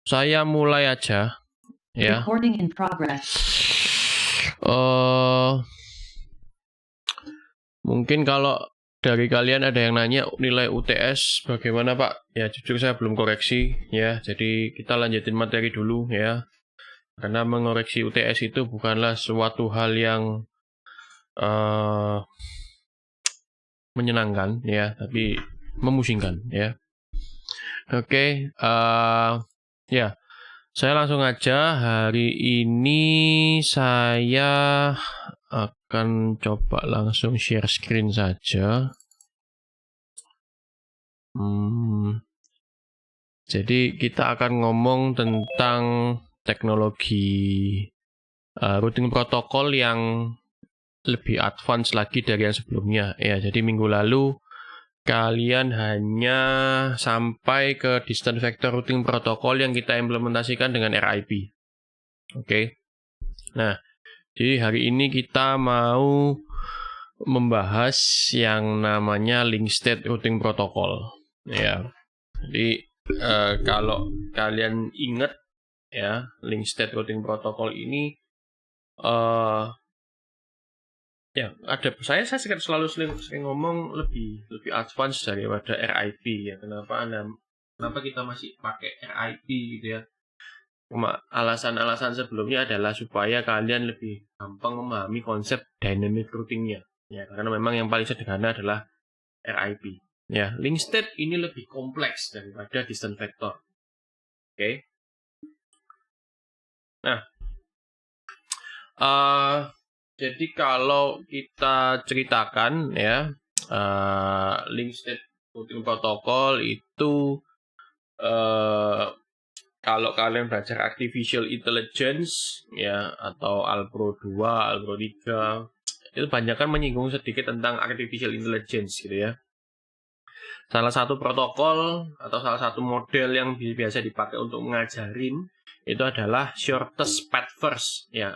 saya mulai aja ya. Recording in progress. Mungkin kalau dari kalian ada yang nanya nilai UTS bagaimana Pak? Ya jujur saya belum koreksi ya. Jadi kita lanjutin materi dulu ya. Karena mengoreksi UTS itu bukanlah suatu hal yang menyenangkan ya, tapi memusingkan ya. Oke, ya. Saya langsung aja. Hari ini saya akan coba langsung share screen saja. Jadi kita akan ngomong tentang teknologi routing protokol yang lebih advance lagi dari yang sebelumnya. Ya, jadi minggu lalu kalian hanya sampai ke distance vector routing protokol yang kita implementasikan dengan RIP. Oke. Nah, jadi hari ini kita mau membahas yang namanya link state routing protocol. Ya. Jadi kalau kalian ingat ya, link state routing protocol ini ya ada saya selalu sering ngomong lebih advance daripada RIP ya. Kenapa kita masih pakai RIP gitu ya? Alasan-alasan sebelumnya adalah supaya kalian lebih gampang memahami konsep dynamic routingnya ya, karena memang yang paling sederhana adalah RIP ya. Link state ini lebih kompleks daripada distance vector. Oke. Nah, jadi kalau kita ceritakan ya, link state routing protocol itu kalau kalian belajar artificial intelligence ya, atau Algro 2, Algro 3, itu banyak kan menyinggung sedikit tentang artificial intelligence gitu ya. Salah satu protokol atau salah satu model yang biasa dipakai untuk mengajarin itu adalah shortest path first ya.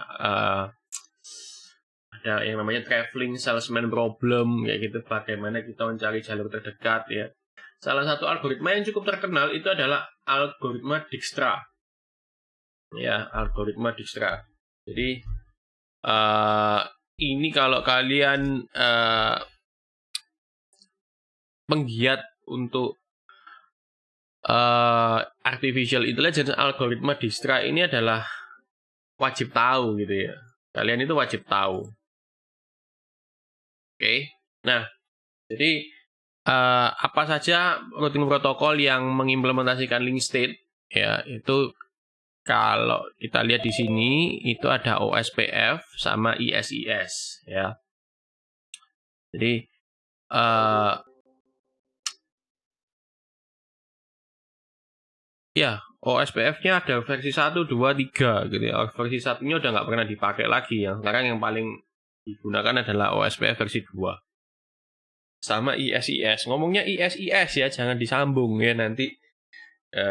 Ada yang namanya traveling salesman problem ya gitu, bagaimana kita mencari jalur terdekat ya. Salah satu algoritma yang cukup terkenal itu adalah algoritma Dijkstra ya, algoritma Dijkstra. Jadi ini kalau kalian penggiat untuk artificial intelligence, algoritma Dijkstra ini adalah wajib tahu gitu ya. Kalian itu wajib tahu. Oke. Nah, jadi apa saja routing protokol yang mengimplementasikan link state ya, itu kalau kita lihat di sini itu ada OSPF sama ISIS ya. Jadi ya, OSPF-nya ada versi 1, 2, 3 gitu ya. Versi 1-nya udah nggak pernah dipakai lagi ya. Sekarang yang paling digunakan adalah OSPF versi 2. Sama ISIS. Ngomongnya ISIS ya, jangan disambung ya, nanti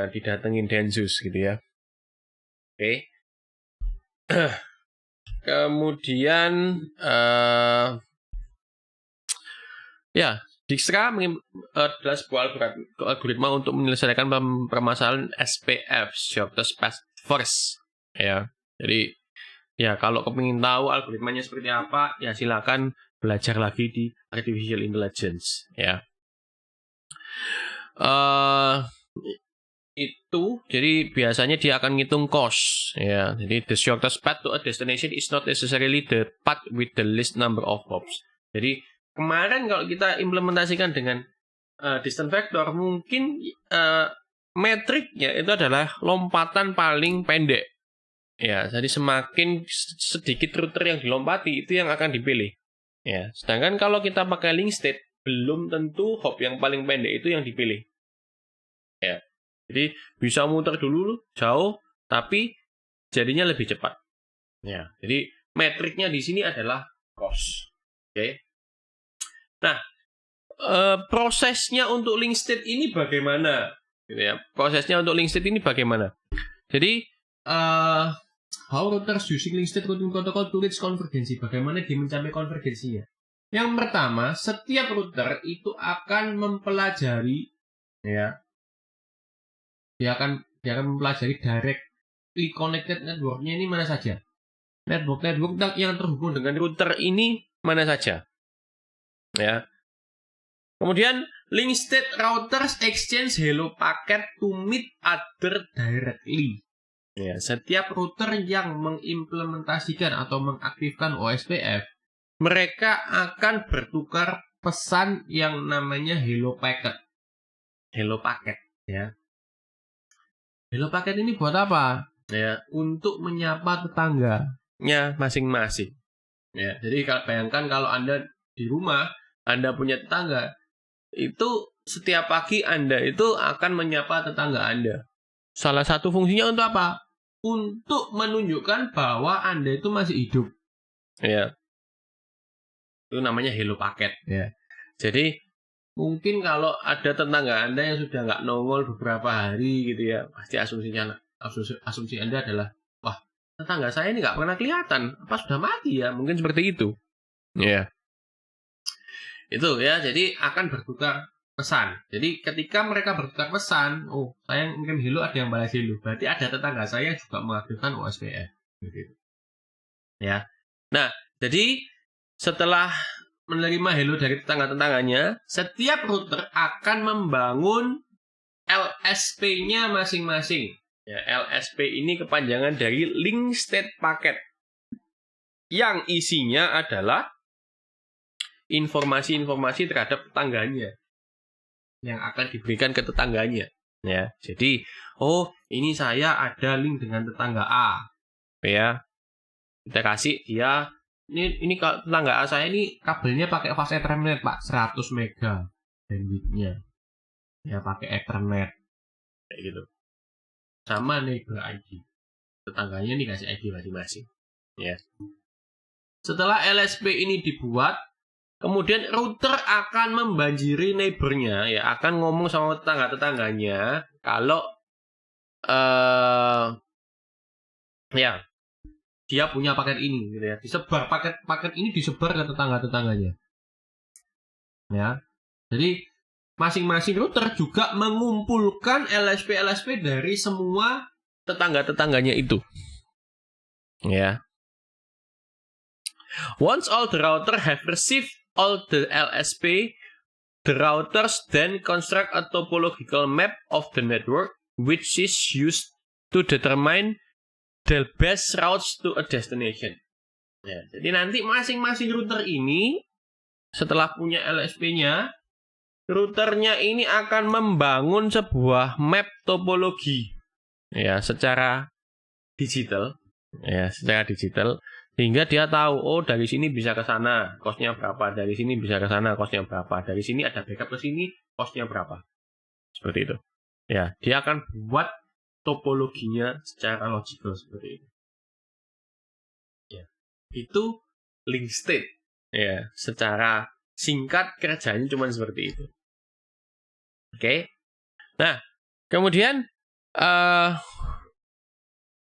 didatengin Densus gitu ya. Oke. Kemudian ya, Dijkstra adalah sebuah algoritma untuk menyelesaikan permasalahan SPF, shortest path first ya. Jadi ya, kalau kepingin tahu algoritmanya seperti apa ya, silakan belajar lagi di artificial intelligence ya. Itu jadi biasanya dia akan ngitung cost ya. Jadi the shortest path to a destination is not necessarily the path with the least number of hops. Jadi kemarin kalau kita implementasikan dengan distance vector, mungkin metriknya itu adalah lompatan paling pendek ya. Jadi semakin sedikit router yang dilompati itu yang akan dipilih ya. Sedangkan kalau kita pakai link state, belum tentu hop yang paling pendek itu yang dipilih ya. Jadi bisa muter dulu jauh, tapi jadinya lebih cepat. Ya, jadi metriknya di sini adalah cost. Oke. Nah, prosesnya untuk link state ini bagaimana? Gitu ya. Prosesnya untuk link state ini bagaimana? Jadi, how routers using link state routing protocol to reach konvergensi? Bagaimana dia mencapai konvergensinya? Yang pertama, setiap router itu akan mempelajari ya. Dia akan dia akan mempelajari directly connected network-nya ini mana saja. Network yang terhubung dengan router ini mana saja. Ya. Kemudian link state routers exchange hello packet to meet other directly. Ya, setiap router yang mengimplementasikan atau mengaktifkan OSPF, mereka akan bertukar pesan yang namanya hello packet. Hello packet, ya. Hello packet ini buat apa? Ya, untuk menyapa tetangganya masing-masing. Ya, jadi bayangkan kalau Anda di rumah, Anda punya tetangga, itu setiap pagi Anda itu akan menyapa tetangga Anda. Salah satu fungsinya untuk apa? Untuk menunjukkan bahwa Anda itu masih hidup. Ya. Itu namanya hello packet. Ya. Jadi mungkin kalau ada tetangga Anda yang sudah nggak nongol beberapa hari gitu ya, pasti asumsi Anda adalah, wah, tetangga saya ini nggak pernah kelihatan, apa sudah mati ya? Mungkin seperti itu. Ya. Itu ya, jadi akan bertukar pesan. Jadi ketika mereka bertukar pesan, oh, saya ngirim hello, ada yang balas hello. Berarti ada tetangga saya juga mengaktifkan OSPF. Gitu. Ya. Nah, jadi setelah menerima hello dari tetangga-tetangganya, setiap router akan membangun LSP-nya masing-masing. Ya, LSP ini kepanjangan dari link state packet. Yang isinya adalah informasi-informasi terhadap tetangganya yang akan diberikan ke tetangganya. Ya, jadi, oh, ini saya ada link dengan tetangga A. Ya, kita kasih dia, ini tetangga A saya ini kabelnya pakai fast Ethernet, Pak, 100 mega bandwidth-nya. Ya, pakai Ethernet. Kayak gitu. Sama neighbor ID. Tetangganya ini kasih ID masing-masing. Ya. Setelah LSP ini dibuat, kemudian router akan membanjiri neighbornya, ya, akan ngomong sama tetangga-tetangganya kalau ya, dia punya paket ini, gitu ya. Disebar paket ini disebar ke tetangga-tetangganya. Ya. Jadi masing-masing router juga mengumpulkan LSP dari semua tetangga-tetangganya itu. Ya. Once all the router have received all the LSP, the routers then construct a topological map of the network, which is used to determine the best routes to a destination. Ya, jadi nanti masing-masing router ini, setelah punya LSP-nya, routernya ini akan membangun sebuah map topologi, ya, secara digital, sehingga dia tahu, oh, dari sini bisa ke sana, cost-nya berapa, dari sini bisa ke sana, cost-nya berapa, dari sini ada backup ke sini, cost-nya berapa. Seperti itu. Ya, dia akan buat topologinya secara logical seperti itu. Ya. Itu link state. Ya, secara singkat kerjanya cuma seperti itu. Oke. Nah, kemudian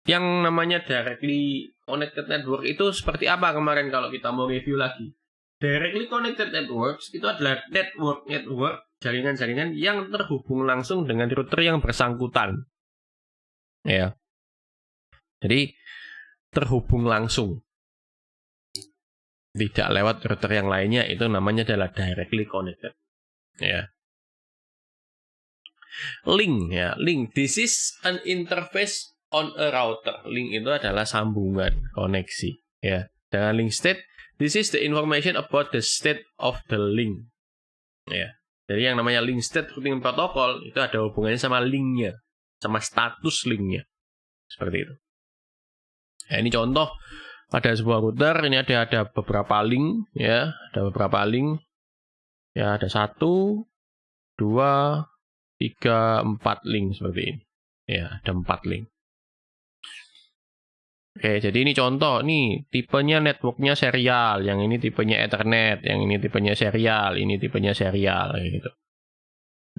yang namanya directly connected network itu seperti apa kemarin kalau kita mau review lagi. Directly connected networks itu adalah network jaringan-jaringan yang terhubung langsung dengan router yang bersangkutan. Ya. Jadi terhubung langsung. Tidak lewat router yang lainnya, itu namanya adalah directly connected. Ya. Link, ya, link. This is an interface on a router. Link itu adalah sambungan, koneksi. Ya. Dengan link state, this is the information about the state of the link. Ya. Jadi yang namanya link state routing protocol itu ada hubungannya sama linknya, sama status linknya. Seperti itu. Ya, ini contoh, ada sebuah router, ini ada beberapa link, ya, ada beberapa link. Ya, ada 1, 2, 3, 4 link seperti ini. Ya, ada 4 link. Oke, jadi ini contoh, nih tipenya networknya serial, yang ini tipenya Ethernet, yang ini tipenya serial, ini tipenya serial, kayak gitu.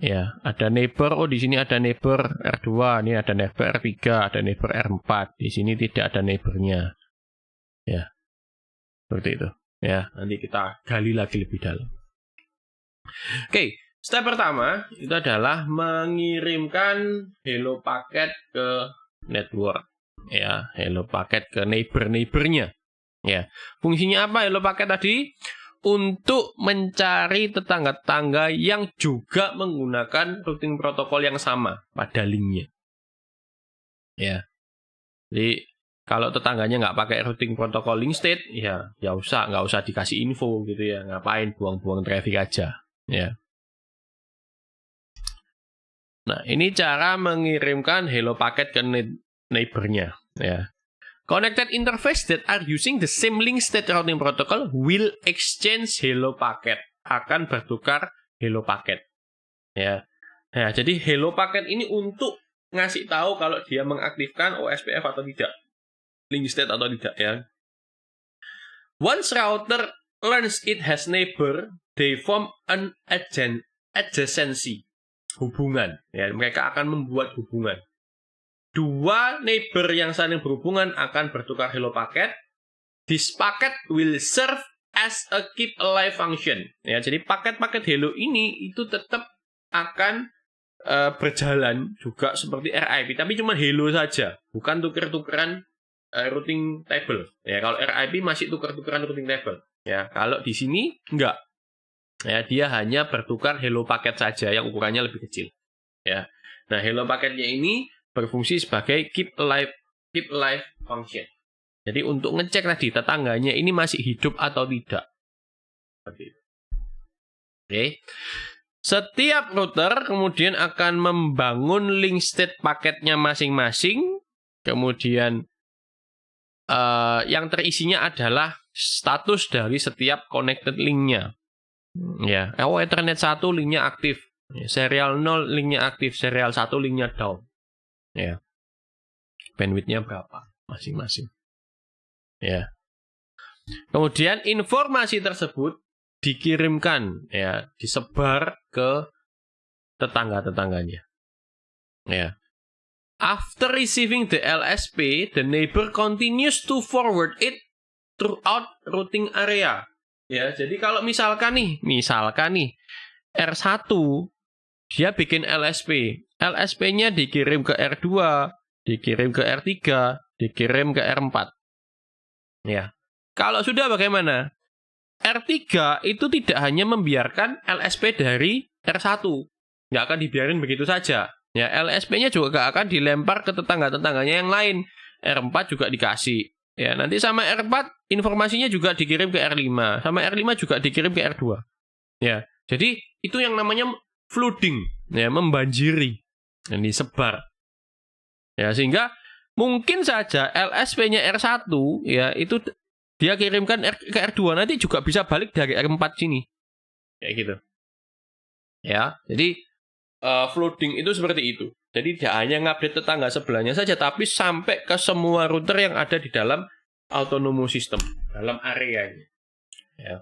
Ya, ada neighbor, oh di sini ada neighbor R2, ini ada neighbor R3, ada neighbor R4, di sini tidak ada neighbornya. Ya, seperti itu. Ya, nanti kita gali lagi lebih dalam. Oke, Step pertama itu adalah mengirimkan hello paket ke network. Ya, hello paket ke neighbor-nya. Ya, fungsinya apa hello paket tadi? Untuk mencari tetangga-tetangga yang juga menggunakan routing protokol yang sama pada linknya. Ya, jadi kalau tetangganya nggak pakai routing protokol link state, ya nggak usah dikasih info gitu ya, ngapain buang-buang traffic aja. Ya. Nah, ini cara mengirimkan hello paket ke neighbor-nya. Ya. Connected interface that are using the same link state routing protocol will exchange hello packet. Akan bertukar hello packet. Ya. Nah, jadi hello packet ini untuk ngasih tahu kalau dia mengaktifkan OSPF atau tidak. Link state atau tidak ya. Once router learns it has neighbor, they form an adjacency. Hubungan. Ya, mereka akan membuat hubungan. Dua neighbor yang saling berhubungan akan bertukar hello packet. This packet will serve as a keep alive function. Ya, jadi paket-paket hello ini itu tetap akan berjalan juga seperti RIP, tapi cuma hello saja, bukan tuker-tukeran routing table. Ya, kalau RIP masih tuker-tukeran routing table. Ya, kalau di sini enggak. Ya, dia hanya bertukar hello paket saja yang ukurannya lebih kecil. Ya. Nah, hello paketnya ini berfungsi sebagai keep alive function. Jadi untuk ngecek tadi tetangganya ini masih hidup atau tidak. Seperti itu. Oke. Setiap router kemudian akan membangun link state paketnya masing-masing. Kemudian yang terisinya adalah status dari setiap connected linknya. Ya, Ethernet 1 linknya aktif, serial 0 linknya aktif, serial 1 linknya down. Ya. Bandwidthnya berapa masing-masing. Ya. Kemudian informasi tersebut dikirimkan, ya, disebar ke tetangga-tetangganya. Ya. After receiving the LSP, the neighbor continues to forward it throughout routing area. Ya, jadi kalau misalkan nih R1 dia bikin LSP. LSP-nya dikirim ke R2, dikirim ke R3, dikirim ke R4. Ya. Kalau sudah bagaimana? R3 itu tidak hanya membiarkan LSP dari R1. Nggak akan dibiarin begitu saja. Ya, LSP-nya juga nggak akan dilempar ke tetangga-tetangganya yang lain. R4 juga dikasih. Ya, nanti sama R4 informasinya juga dikirim ke R5, sama R5 juga dikirim ke R2. Ya, jadi itu yang namanya flooding, ya, membanjiri, yang disebar. Ya, sehingga mungkin saja LSP-nya R1 ya itu dia kirimkan ke R2 nanti juga bisa balik dari R4 sini. Kayak gitu. Ya, jadi flooding itu seperti itu. Jadi tidak hanya ngupdate tetangga sebelahnya saja, tapi sampai ke semua router yang ada di dalam autonomous system, dalam areanya. Ya.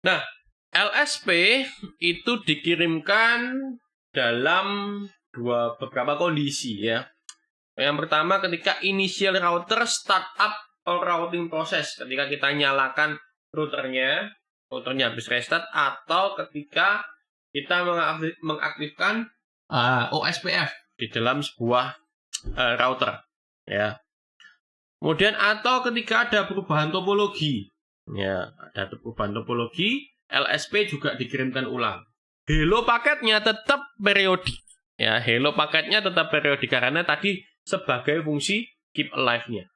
Nah, LSP itu dikirimkan dalam beberapa kondisi ya. Yang pertama ketika initial router startup or routing process, ketika kita nyalakan routernya habis restart, atau ketika kita mengaktifkan OSPF di dalam sebuah router, ya. Kemudian atau ketika ada perubahan topologi, ya, ada perubahan topologi, LSP juga dikirimkan ulang. Hello paketnya tetap periodik, ya, hello paketnya tetap periodik karena tadi sebagai fungsi keep alive-nya.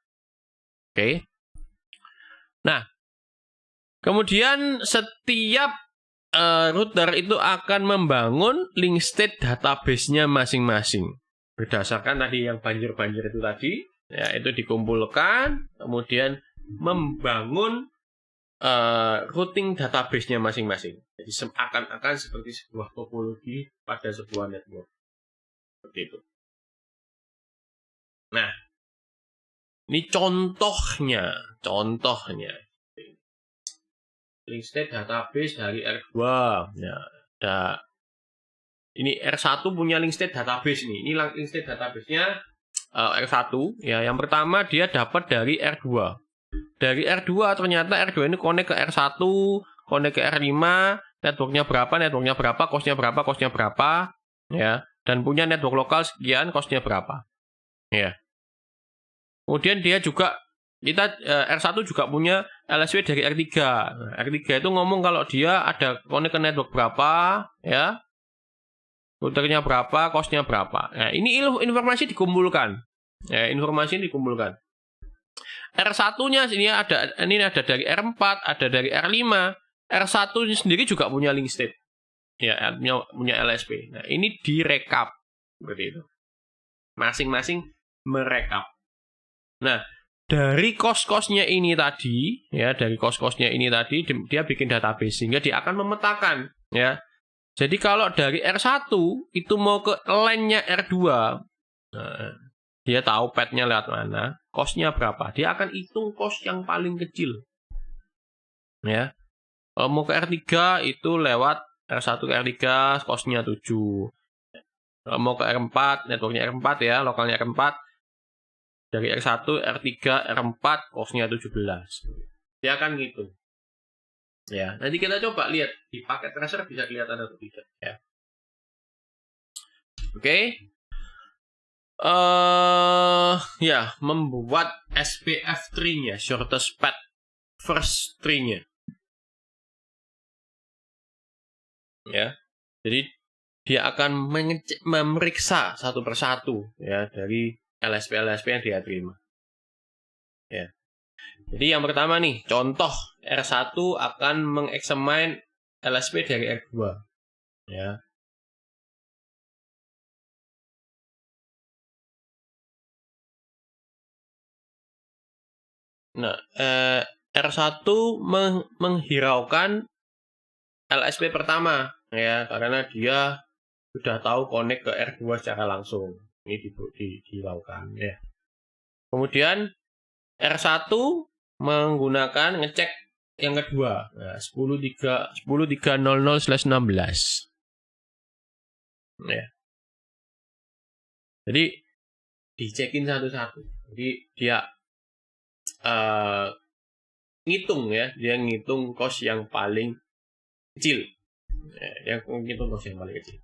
Oke. Nah, kemudian setiap router itu akan membangun link state database-nya masing-masing. Berdasarkan tadi yang banjir-banjir itu tadi, ya, itu dikumpulkan, kemudian membangun routing database-nya masing-masing. Jadi akan seperti sebuah topologi pada sebuah network. Seperti itu. Nah, ini contohnya. Link state database dari R2. Ya, ini R1 punya link state database nih. Ini link state database-nya R1 ya. Yang pertama dia dapat dari R2. Dari R2 ternyata R2 ini connect ke R1, connect ke R5, networknya berapa, cost-nya berapa, ya, dan punya network lokal sekian, cost-nya berapa, ya. Kemudian dia juga R1 juga punya LSW dari R3. Nah, R3 itu ngomong kalau dia ada connect ke network berapa, ya, routernya berapa, cost-nya berapa. Nah, ini informasi dikumpulkan. Ya, informasi dikumpulkan. R1-nya ini ada dari R4, ada dari R5. R1 sendiri juga punya link state. Ya, punya LSP. Nah, ini direkap seperti itu. Masing-masing merekap. Nah, dari cost-costnya ini tadi, ya, dari cost-costnya ini tadi, dia bikin database sehingga dia akan memetakan, ya. Jadi kalau dari R1 itu mau ke LAN-nya R2, nah, dia tahu path-nya lewat mana, cost-nya berapa. Dia akan hitung cost yang paling kecil, ya. Kalau mau ke R3 itu lewat R1 ke R3, cost-nya 7. Kalau mau ke R4, networknya R4 ya, lokalnya R4. Dari R1, R3, R4, cost-nya 17. Dia akan ngitung. Ya, nanti kita coba lihat di paket tracer bisa kelihatan atau tidak. Ya. Oke. Ya, membuat SPF tree-nya, shortest path first tree-nya. Ya. Jadi dia akan memeriksa satu persatu, ya, dari LSP yang dia terima. Ya. Jadi yang pertama nih, contoh R1 akan mengexamine LSP dari R2. Ya. Nah, R1 menghiraukan LSP pertama, ya, karena dia sudah tahu connect ke R2 secara langsung. Ini dilakukan, ya. Kemudian R1 menggunakan ngecek yang kedua, nah, 10.300/16. Ya. Jadi dicekin satu-satu. Jadi dia ngitung, ya, dia ngitung cost yang paling kecil. Ya, dia ngitung cost yang paling kecil.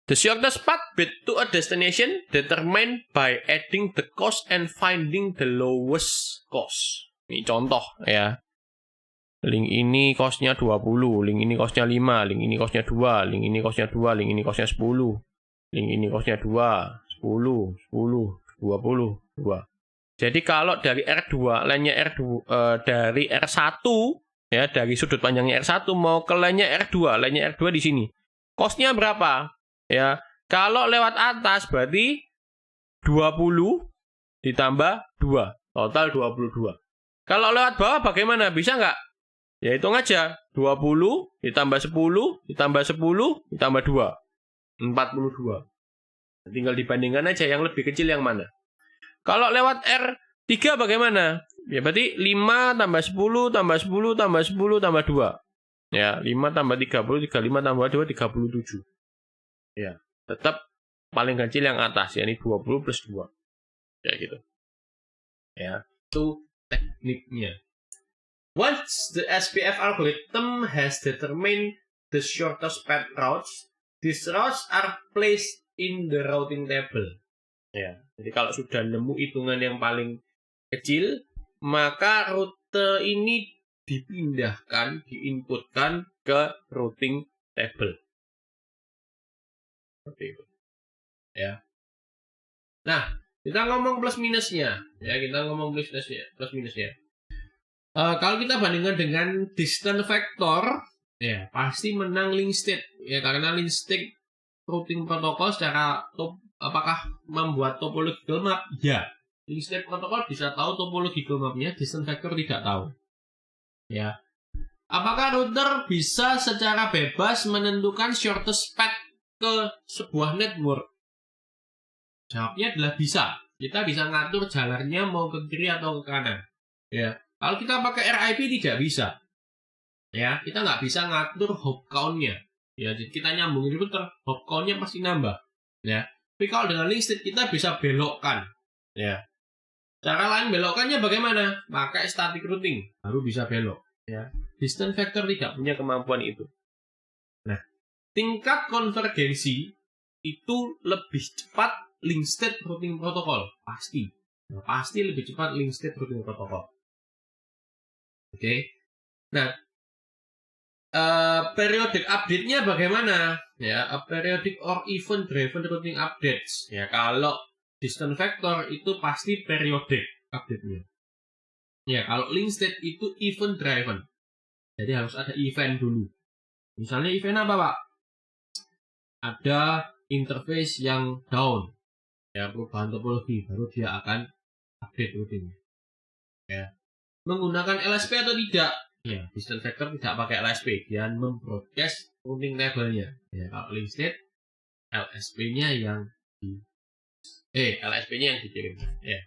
The shortest path to a destination determined by adding the cost and finding the lowest cost. Ini contoh, ya. Link ini cost-nya 20, link ini cost-nya 5, link ini cost-nya 2, link ini cost-nya 2, link ini cost-nya 10. Link ini cost-nya 2, 10, 10, 20, 2. Jadi kalau dari R2, LAN-nya R2, dari R1, ya, dari sudut pandangnya R1 mau ke LAN-nya R2, LAN-nya R2 di sini. Cost-nya berapa? Ya, kalau lewat atas berarti 20 ditambah 2, total 22. Kalau lewat bawah bagaimana? Bisa nggak? Ya hitung aja, 20 ditambah 10 ditambah 10 ditambah 2, 42. Tinggal dibandingkan aja yang lebih kecil yang mana. Kalau lewat R3 bagaimana? Ya berarti 5 tambah 10 tambah 10 tambah 10 tambah 2. Ya, 5 tambah 30, 35 tambah 2, 37. Ya, tetap paling kecil yang atas, yakni 20 plus 2. Ya gitu. Ya, itu tekniknya. Once the SPF algorithm has determined the shortest path routes, these routes are placed in the routing table. Ya, jadi kalau sudah nemu hitungan yang paling kecil, maka rute ini dipindahkan, diinputkan ke routing table. Seperti itu. Ya. Nah, kita ngomong plus minusnya. Ya, kita ngomong plus minusnya. Kalau kita bandingkan dengan distance vector, ya pasti menang link state. Ya, karena link state routing protokol secara apakah membuat topological map? Ya. Link state protokol bisa tahu topological mapnya, distance vector tidak tahu. Ya. Apakah router bisa secara bebas menentukan shortest path ke sebuah network? Jawabnya adalah bisa. Kita bisa ngatur jalannya mau ke kiri atau ke kanan. Ya. Kalau kita pakai RIP tidak bisa. Ya, kita nggak bisa ngatur hop count-nya. Ya, jadi kita nyambungin router, hop count-nya pasti nambah. Ya. Tapi kalau dengan link state kita bisa belokkan. Ya. Cara lain belokannya bagaimana? Pakai static routing baru bisa belok. Ya, distance vector tidak punya kemampuan itu. Nah, tingkat konvergensi itu lebih cepat link state routing protocol, pasti. Nah, pasti lebih cepat link state routing protocol. Oke. Nah, periodic update-nya bagaimana? Ya, periodic or event driven routing updates. Ya, kalau distance vector itu pasti periodic update-nya. Ya, kalau link state itu event driven. Jadi harus ada event dulu. Misalnya event apa, Pak? Ada interface yang down. Ya, perubahan topologi baru dia akan update routing. Ya. Menggunakan LSP atau tidak? Ya, distance vector tidak pakai LSP, dia membroadcast routing table-nya. Ya, kalau link state LSP-nya yang dikirim. Ya.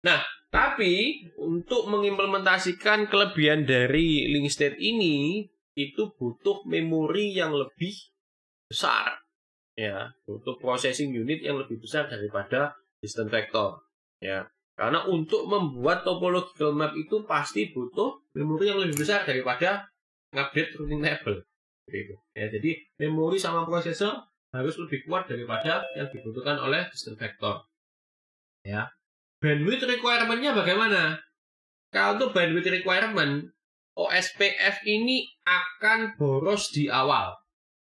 Nah, tapi untuk mengimplementasikan kelebihan dari link state ini itu butuh memori yang lebih besar. Ya, butuh processing unit yang lebih besar daripada distance vector. Ya. Karena untuk membuat topological map itu pasti butuh memori yang lebih besar daripada update routing table. Gitu. Ya, jadi memori sama prosesor harus lebih kuat daripada yang dibutuhkan oleh distance vector. Ya. Bandwidth requirement-nya bagaimana? Kalau untuk bandwidth requirement, OSPF ini akan boros di awal.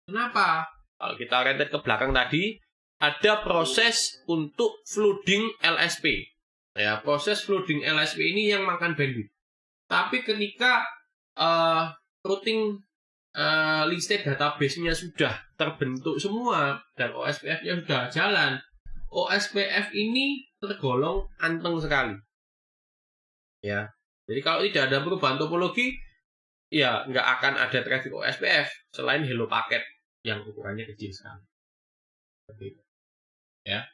Kenapa? Kalau kita rentet ke belakang tadi, ada proses untuk flooding LSP. Ya, proses flooding LSP ini yang makan bandwidth. Tapi ketika routing link state database-nya sudah terbentuk semua dan OSPF-nya sudah jalan, OSPF ini tergolong anteng sekali. Ya, jadi kalau tidak ada perubahan topologi, ya nggak akan ada traffic OSPF selain hello paket yang ukurannya kecil sekali. Seperti itu. Ya.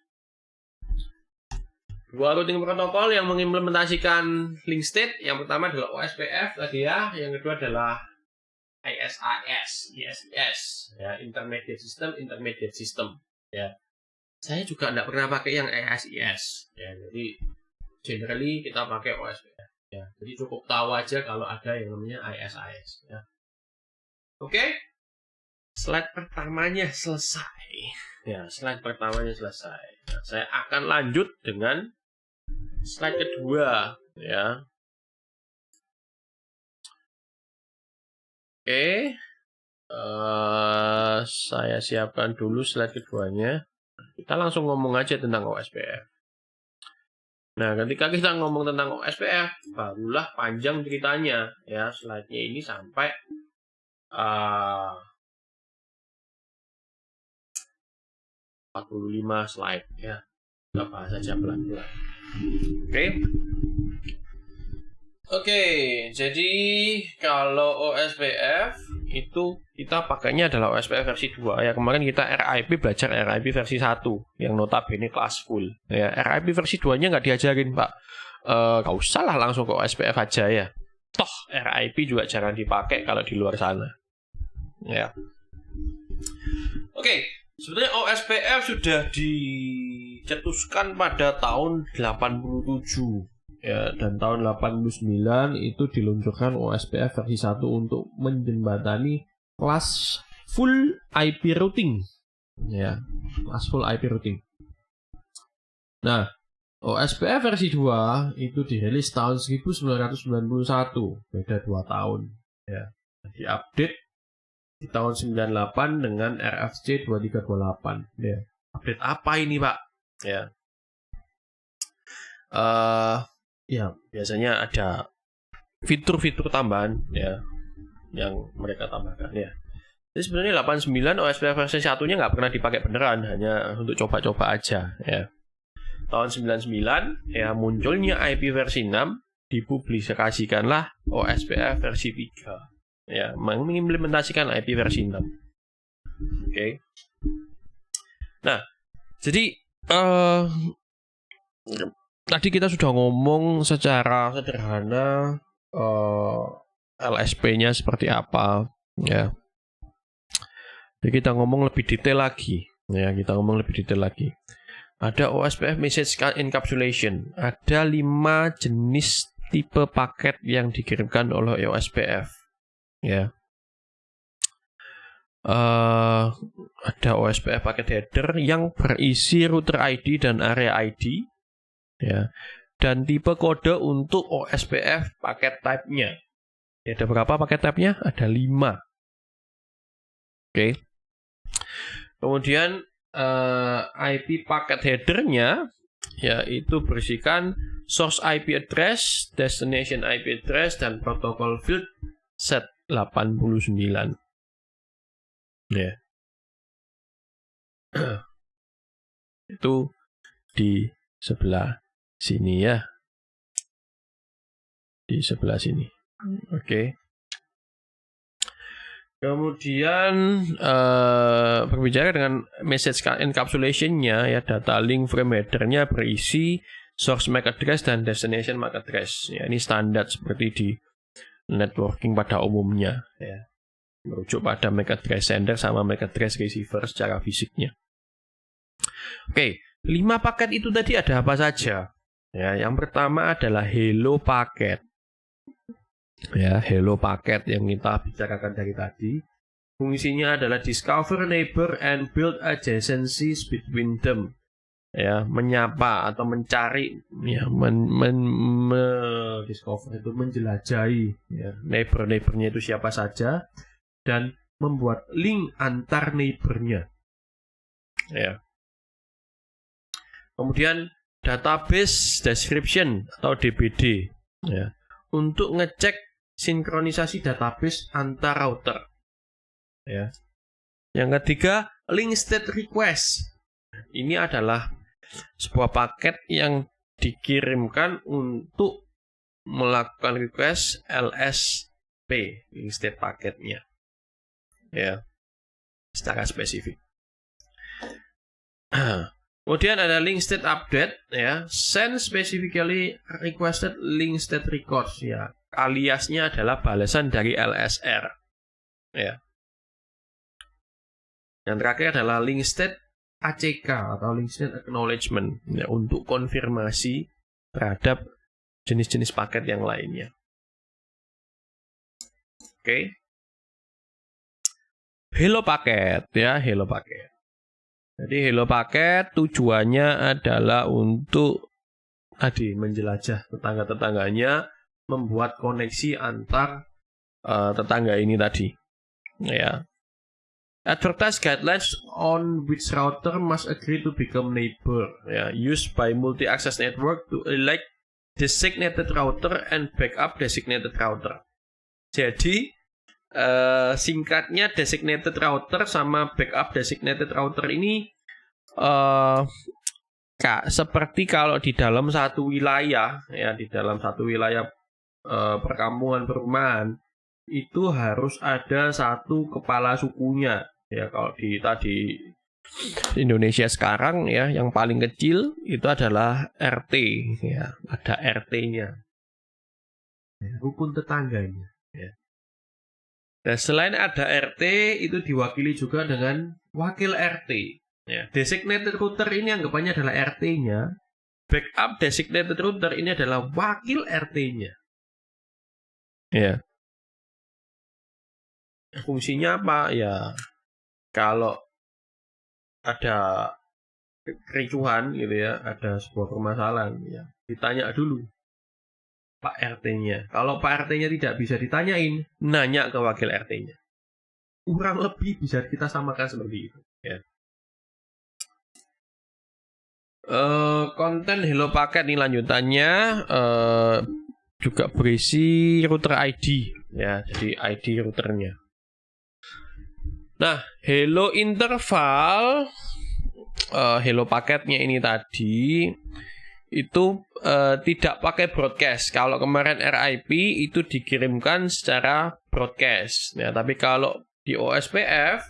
Dua routing protokol yang mengimplementasikan link state, yang pertama adalah OSPF tadi ya, yang kedua adalah ISIS, ya, intermediate system, ya. Saya juga tidak pernah pakai yang ISIS, ya, jadi generally kita pakai OSPF, ya. Jadi cukup tahu aja kalau ada yang namanya ISIS, ya. Oke, slide pertamanya selesai, ya, Nah, saya akan lanjut dengan slide kedua, ya. Oke, saya siapkan dulu slide keduanya. Kita langsung ngomong aja tentang OSPF. Nah, ketika kita ngomong tentang OSPF, barulah panjang ceritanya, ya. Slide-nya ini sampai 45 slide, ya. Kita bahas aja pelan-pelan. Oke, jadi kalau OSPF itu kita pakainya adalah OSPF versi 2. Ya, kemarin kita RIP belajar RIP versi 1 yang notabene kelas full. Ya, RIP versi 2-nya nggak diajarin, Pak. Nggak usah lah, langsung ke OSPF aja ya. Toh RIP juga jarang dipakai kalau di luar sana. Ya. Oke, sebenarnya OSPF sudah dicetuskan pada tahun 87. Ya, dan tahun 89 itu diluncurkan OSPF versi 1 untuk menjembatani kelas full IP routing. Ya, kelas full IP routing. Nah, OSPF versi 2 itu dirilis tahun 1991, beda 2 tahun. Ya, diupdate di tahun 98 dengan RFC 2328. Ya, update apa ini, Pak? Ya. Ya, biasanya ada fitur-fitur tambahan ya yang mereka tambahkan ya. Jadi sebenarnya 89 OSPF versi 1-nya nggak pernah dipakai beneran, hanya untuk coba-coba aja ya. Tahun 99 ya munculnya IP versi 6, dipublikasikanlah OSPF versi 3 ya, mengimplementasikan IP versi 6. Oke. Nah, jadi tadi kita sudah ngomong secara sederhana LSP-nya seperti apa, ya. Jadi kita ngomong lebih detail lagi, ya. Ada OSPF Message Encapsulation. Ada 5 jenis tipe paket yang dikirimkan oleh OSPF. Ya. Ada OSPF paket header yang berisi router ID dan area ID. Ya. Dan tipe kode untuk OSPF paket type-nya. Ya, ada berapa paket type-nya? Ada 5. Oke. Kemudian IP paket headernya yaitu berisikan source IP address, destination IP address, dan protocol field set 89. Ya. Itu di sebelah sini ya. Di sebelah sini. Oke. Kemudian berbicara dengan message encapsulation-nya ya, data link frame header-nya berisi source MAC address dan destination MAC address. Ya, ini standar seperti di networking pada umumnya ya. Merujuk pada MAC address sender sama MAC address receiver secara fisiknya. Oke, 5 paket itu tadi ada apa saja? Ya, yang pertama adalah hello paket. Ya, hello paket yang kita bicarakan dari tadi. Fungsinya adalah discover neighbor and build adjacencies between them. Ya, menyapa atau mencari ya, discover itu menjelajahi ya, neighbor-nya itu siapa saja dan membuat link antar neighbor-nya. Ya. Kemudian database description atau DBD ya, untuk ngecek sinkronisasi database antar router. Ya. Yang ketiga, link state request. Ini adalah sebuah paket yang dikirimkan untuk melakukan request LSP, link state paketnya. Ya. Secara spesifik. Kemudian ada link state update ya, send specifically requested link state records ya. Aliasnya adalah balasan dari LSR. Ya. Yang terakhir adalah link state ACK atau link state acknowledgement ya, untuk konfirmasi terhadap jenis-jenis paket yang lainnya. Oke. Hello paket ya, hello paket. Jadi hello paket tujuannya adalah untuk menjelajah tetangga-tetangganya, membuat koneksi antar tetangga ini tadi. Ya. Advertise guidelines on which router must agree to become neighbor. Ya, used by multi-access network to elect designated router and backup designated router. Jadi singkatnya designated router sama backup designated router ini seperti kalau di dalam satu wilayah ya, di dalam satu wilayah perkampungan perumahan itu harus ada satu kepala sukunya ya. Kalau di Indonesia sekarang ya, yang paling kecil itu adalah RT ya, ada RT-nya ya, rukun tetangganya ya. Dan selain ada RT itu diwakili juga dengan wakil RT ya. Designated router ini anggapannya adalah RT-nya, backup designated router ini adalah wakil RT-nya. Ya. Fungsinya apa? Ya, kalau ada kericuhan gitu ya, ada sebuah permasalahan ya, ditanya dulu Pak RT-nya. Kalau Pak RT-nya tidak bisa ditanyain, nanya ke wakil RT-nya. Kurang lebih bisa kita samakan seperti itu ya. Konten hello paket ini lanjutannya juga berisi router ID ya, jadi ID routernya. Nah, hello interval, hello paketnya ini tadi itu tidak pakai broadcast. Kalau kemarin RIP itu dikirimkan secara broadcast ya, tapi kalau di OSPF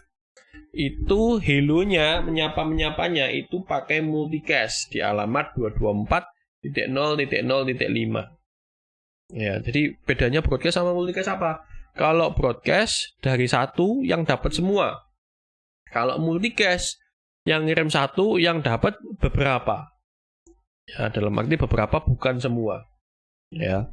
itu hello-nya, menyapanya itu pakai multicast di alamat 224.0.0.5. Ya, jadi bedanya broadcast sama multicast apa? Kalau broadcast dari satu yang dapat semua. Kalau multicast Yang ngirim satu, yang dapat beberapa. Ya, dalam arti beberapa, bukan semua. Ya.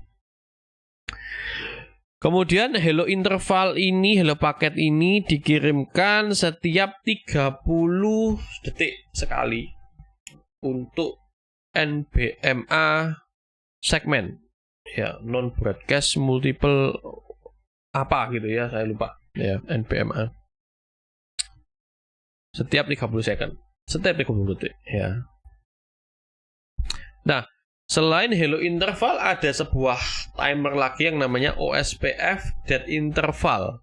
Kemudian hello interval ini, hello paket ini dikirimkan setiap 30 detik sekali untuk NBMA segmen. Ya, non broadcast multiple apa gitu ya, saya lupa. Ya, NBMA. Setiap 30 second. Setiap 30 detik, ya. Nah, selain hello interval, ada sebuah timer lagi yang namanya OSPF dead interval.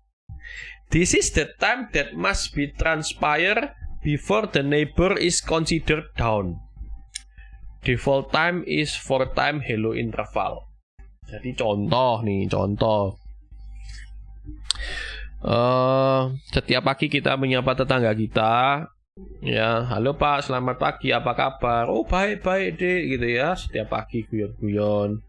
This is the time that must be transpire before the neighbor is considered down. Default time is for time hello interval. Jadi contoh. Setiap pagi kita menyapa tetangga kita. Ya, halo Pak, selamat pagi, apa kabar? Oh, baik-baik deh, gitu ya. Setiap pagi guyon-guyon.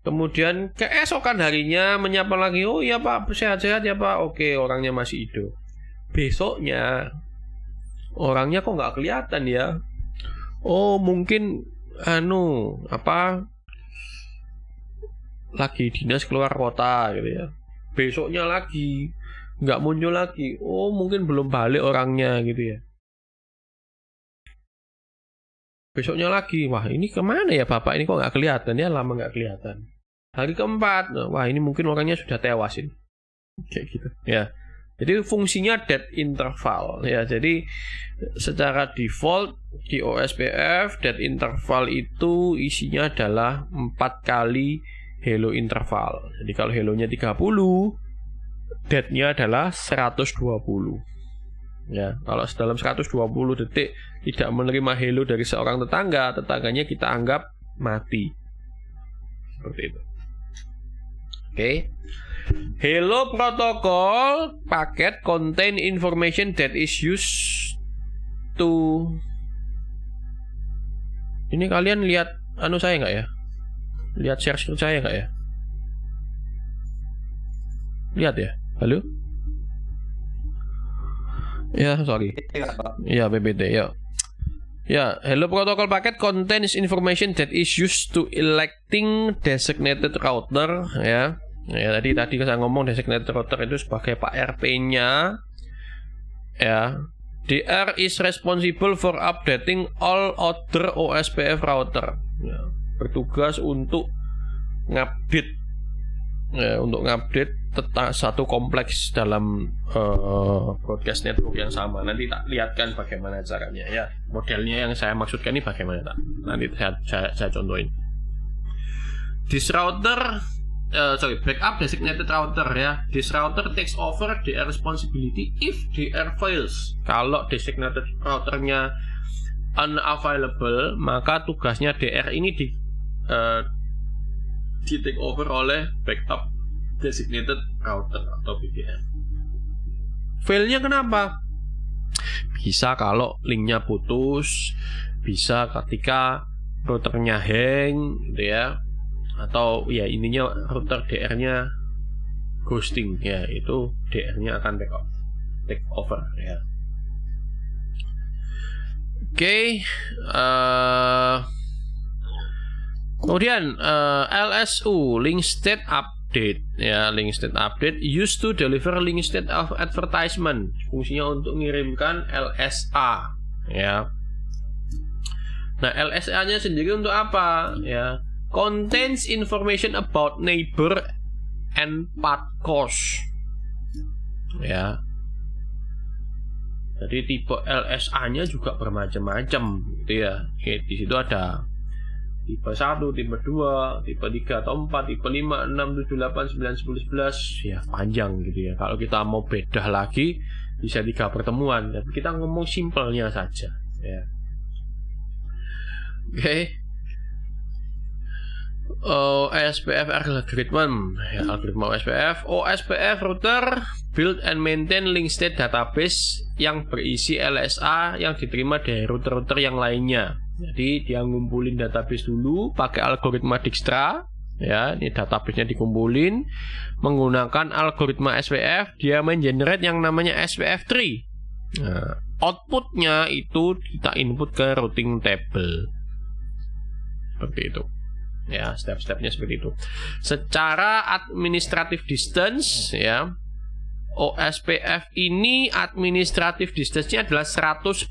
Kemudian keesokan harinya menyapa lagi. Oh iya Pak, sehat-sehat ya Pak. Oke, orangnya masih hidup. Besoknya orangnya kok nggak kelihatan ya? Oh, mungkin lagi dinas keluar kota gitu ya. Besoknya lagi nggak muncul lagi. Oh, mungkin belum balik orangnya gitu ya. Besoknya lagi, wah ini kemana ya Bapak, ini kok nggak kelihatan ya, lama nggak kelihatan. Hari keempat, wah ini mungkin orangnya sudah tewasin, kayak gitu ya. Jadi fungsinya dead interval ya. Jadi secara default di OSPF dead interval itu isinya adalah 4 kali hello interval. Jadi kalau hello-nya 30, dead-nya adalah 120. Ya, kalau dalam 120 detik tidak menerima hello dari seorang tetangga, tetangganya kita anggap mati. Seperti itu. Oke. Hello protocol packet contain information that is used to. Ini kalian lihat saya nggak ya? Lihat share screen saya nggak ya? Lihat ya? Halo? Ya, sorry. Ya, PPT, ya. Ya, hello protocol packet contains information that is used to electing designated router, ya. Ya, tadi saya ngomong designated router itu sebagai Pak RP-nya. Ya. DR is responsible for updating all other OSPF router. Ya, bertugas untuk ngupdate satu kompleks dalam broadcast network yang sama. Nanti tak lihatkan bagaimana caranya ya. Modelnya yang saya maksudkan ini bagaimana tak? Nanti saya contohin. This router backup designated router ya. This router takes over DR responsibility if DR fails. Kalau designated routernya unavailable, maka tugasnya DR ini di take over oleh backup designated router atau BDR. Failnya kenapa? Bisa kalau linknya putus, bisa ketika routernya hang gitu ya, atau ya ininya router DR-nya ghosting ya, itu DR-nya akan take over ya. Oke. Kemudian LSU, link state update ya, link state update used to deliver link state of advertisement. Fungsinya untuk mengirimkan LSA ya. Nah, LSA-nya sendiri untuk apa ya? Contains information about neighbor and path course ya. Jadi tipe LSA-nya juga bermacam-macam gitu ya. Oke, di situ ada tipe 1, tipe 2, tipe 3 atau 4, tipe 5, 6, 7, 8, 9, 10, 11. Ya, panjang gitu ya. Kalau kita mau bedah lagi, bisa 3 pertemuan. Tapi kita ngomong simpelnya saja. Ya. Oke. OSPF algorithm. Ya, algoritma OSPF. OSPF router build and maintain link state database yang berisi LSA yang diterima dari router-router yang lainnya. Jadi dia ngumpulin database dulu pakai algoritma Dijkstra ya, ini database-nya dikumpulin menggunakan algoritma SPF, dia mengenerate yang namanya SPF tree. Nah, outputnya itu kita input ke routing table. Seperti itu. Ya, step-stepnya seperti itu. Secara administrative distance, ya, OSPF ini administrative distance-nya adalah 110,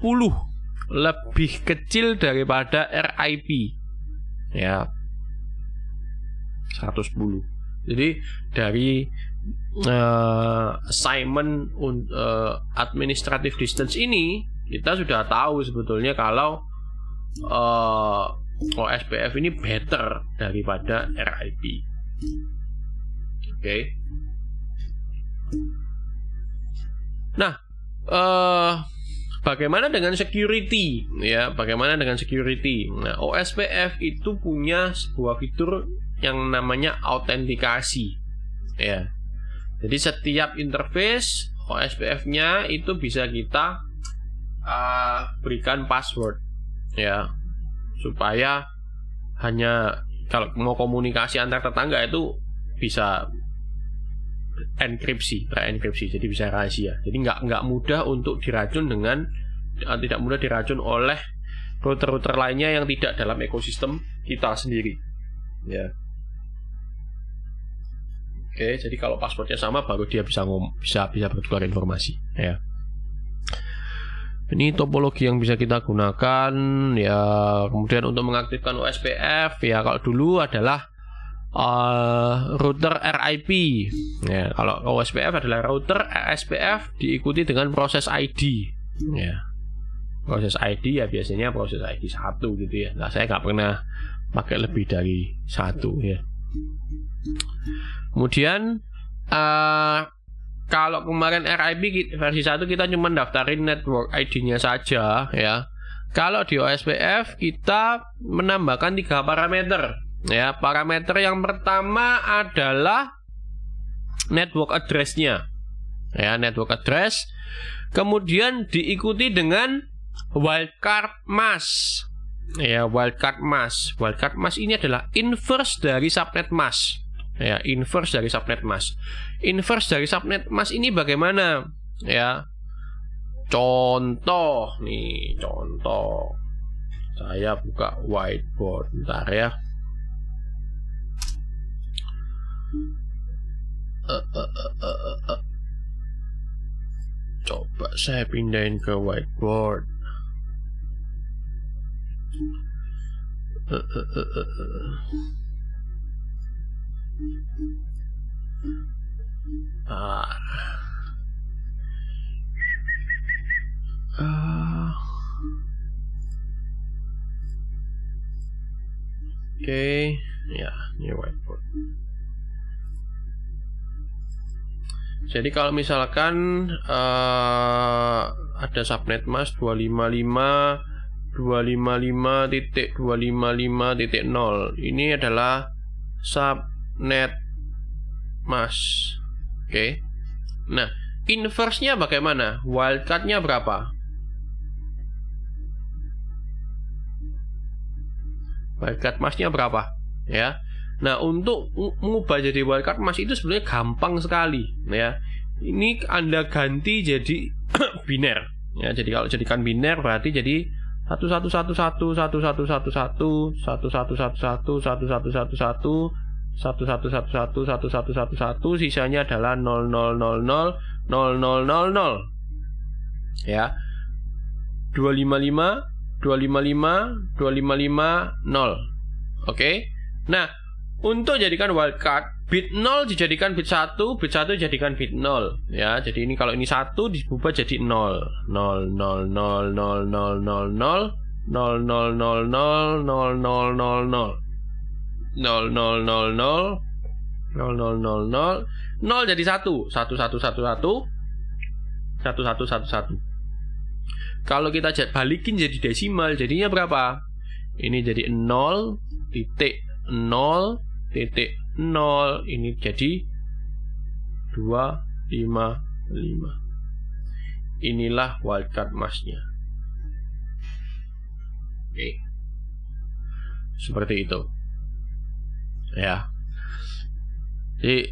lebih kecil daripada RIP. Ya, 110. Jadi dari assignment administrative distance ini kita sudah tahu sebetulnya kalau OSPF ini better daripada RIP. Oke. Nah, bagaimana dengan security? Ya, bagaimana dengan security? Nah, OSPF itu punya sebuah fitur yang namanya autentikasi. Ya. Jadi setiap interface OSPF-nya itu bisa kita berikan password, ya, supaya hanya kalau mau komunikasi antar tetangga itu bisa terenkripsi, jadi bisa rahasia. Jadi nggak mudah untuk diracun tidak mudah diracun oleh router-router lainnya yang tidak dalam ekosistem kita sendiri. Ya. Oke, jadi kalau passwordnya sama baru dia bisa bertukar informasi. Ya. Ini topologi yang bisa kita gunakan. Ya, kemudian untuk mengaktifkan OSPF, ya kalau dulu adalah router RIP. Ya, kalau OSPF adalah router SPF diikuti dengan proses ID. Ya, proses ID ya biasanya proses ID 1 gitu ya. Nah, saya nggak pernah pakai lebih dari 1 ya. Kemudian kalau kemarin RIP versi 1 kita cuma daftarin network ID-nya saja ya. Kalau di OSPF kita menambahkan 3 parameter. Ya, parameter yang pertama adalah network address-nya. Ya, network address. Kemudian diikuti dengan wildcard mask. Ya, wildcard mask. Wildcard mask ini adalah inverse dari subnet mask. Ya, inverse dari subnet mask. Inverse dari subnet mask ini bagaimana? Ya. Contoh nih, contoh. Saya buka whiteboard bentar ya. Coba saya pindahin ke whiteboard. Oke, ya, ini whiteboard. Jadi kalau misalkan ada subnet mask 255.255.255.0, ini adalah subnet mask. Oke. Nah, inverse-nya bagaimana? Wildcard-nya berapa? Wildcard mask-nya berapa? Ya. Nah, untuk mengubah jadi wildcard mask itu sebenarnya gampang sekali, ya. Ini Anda ganti jadi biner, ya. Jadi kalau jadikan biner berarti jadi 11111111111111111111 sisanya adalah 00000000, ya. 255.255.255.0. Oke. Nah, untuk jadikan wildcard, bit 0 dijadikan bit 1, bit 1 dijadikan bit 0. Ya, jadi ini kalau ini 1 diubah jadi 0. 0 0 0 0 0 0 0 0 0 0 0 0 0 0 0 jadi 1. 1111 1111. Kalau kita balikin jadi desimal, jadinya berapa? Ini jadi 0.0.0, ini jadi 255. Inilah wildcard mask-nya. Oke. Seperti itu. Ya. Jadi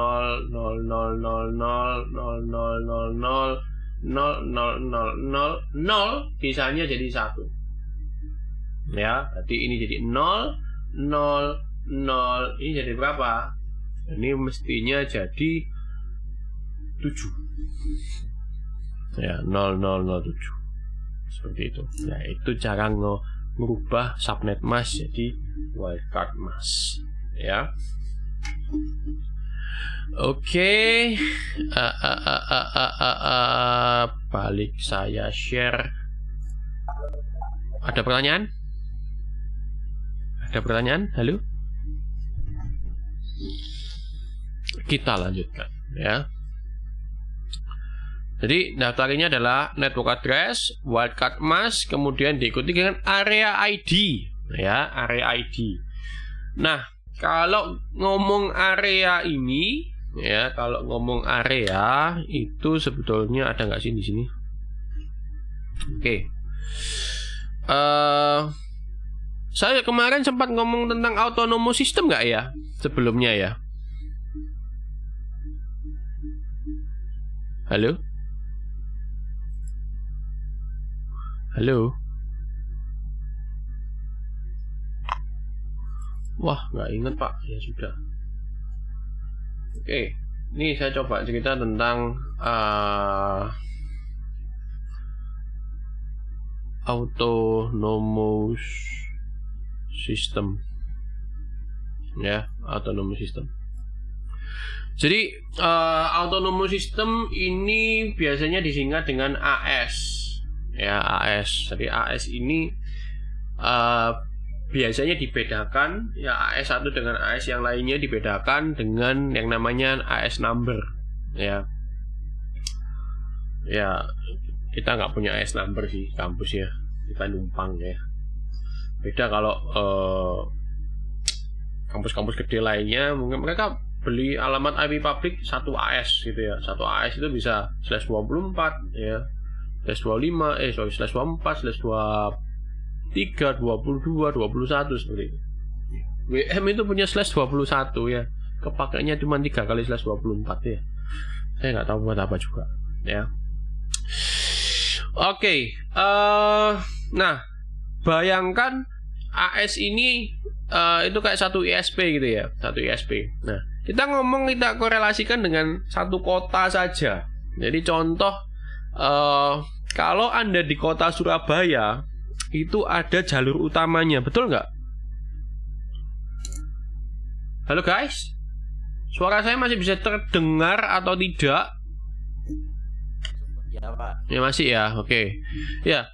sisanya jadi 1. Ya, berarti ini jadi 0, 0, 0. Ini jadi berapa? Ini mestinya jadi 7. Ya, 0007. Seperti itu. Nah, itu cara merubah subnet mask jadi wildcard mask. Ya. Oke. Balik saya share. Ada pertanyaan? Ada pertanyaan? Halo? Kita lanjutkan, ya. Jadi daftar ini adalah network address, wildcard mask, kemudian diikuti dengan area ID, ya, area ID. Nah, kalau ngomong area ini, ya, kalau ngomong area itu sebetulnya ada nggak sih di sini? Oke. Saya kemarin sempat ngomong tentang autonomous system nggak ya sebelumnya ya? Halo? Halo? Wah, nggak inget Pak. Ya sudah. Oke, ini saya coba cerita tentang autonomous system. Ya, autonomous system. Jadi autonomous system ini biasanya disingkat dengan AS. Ya, AS. Jadi AS ini biasanya dibedakan, ya, AS1 dengan AS yang lainnya dibedakan dengan yang namanya AS number. Ya, ya, kita nggak punya AS number sih kampus ya, kita numpang ya. Beda kalau kampus-kampus gede lainnya, mungkin mereka beli alamat IP public 1 AS gitu ya. 1 AS itu bisa /24 ya, /25, /24, /23, 22, 21 seperti itu. WM itu punya /21 ya. Kepakainya cuma 3 kali /24 ya. Saya nggak tahu buat apa juga ya. Oke, nah bayangkan AS ini itu kayak satu ISP gitu ya, satu ISP. Nah, kita korelasikan dengan satu kota saja. Jadi contoh, kalau Anda di kota Surabaya itu ada jalur utamanya, betul nggak? Halo guys, suara saya masih bisa terdengar atau tidak? Ya Pak. Ya masih ya, oke. Ya,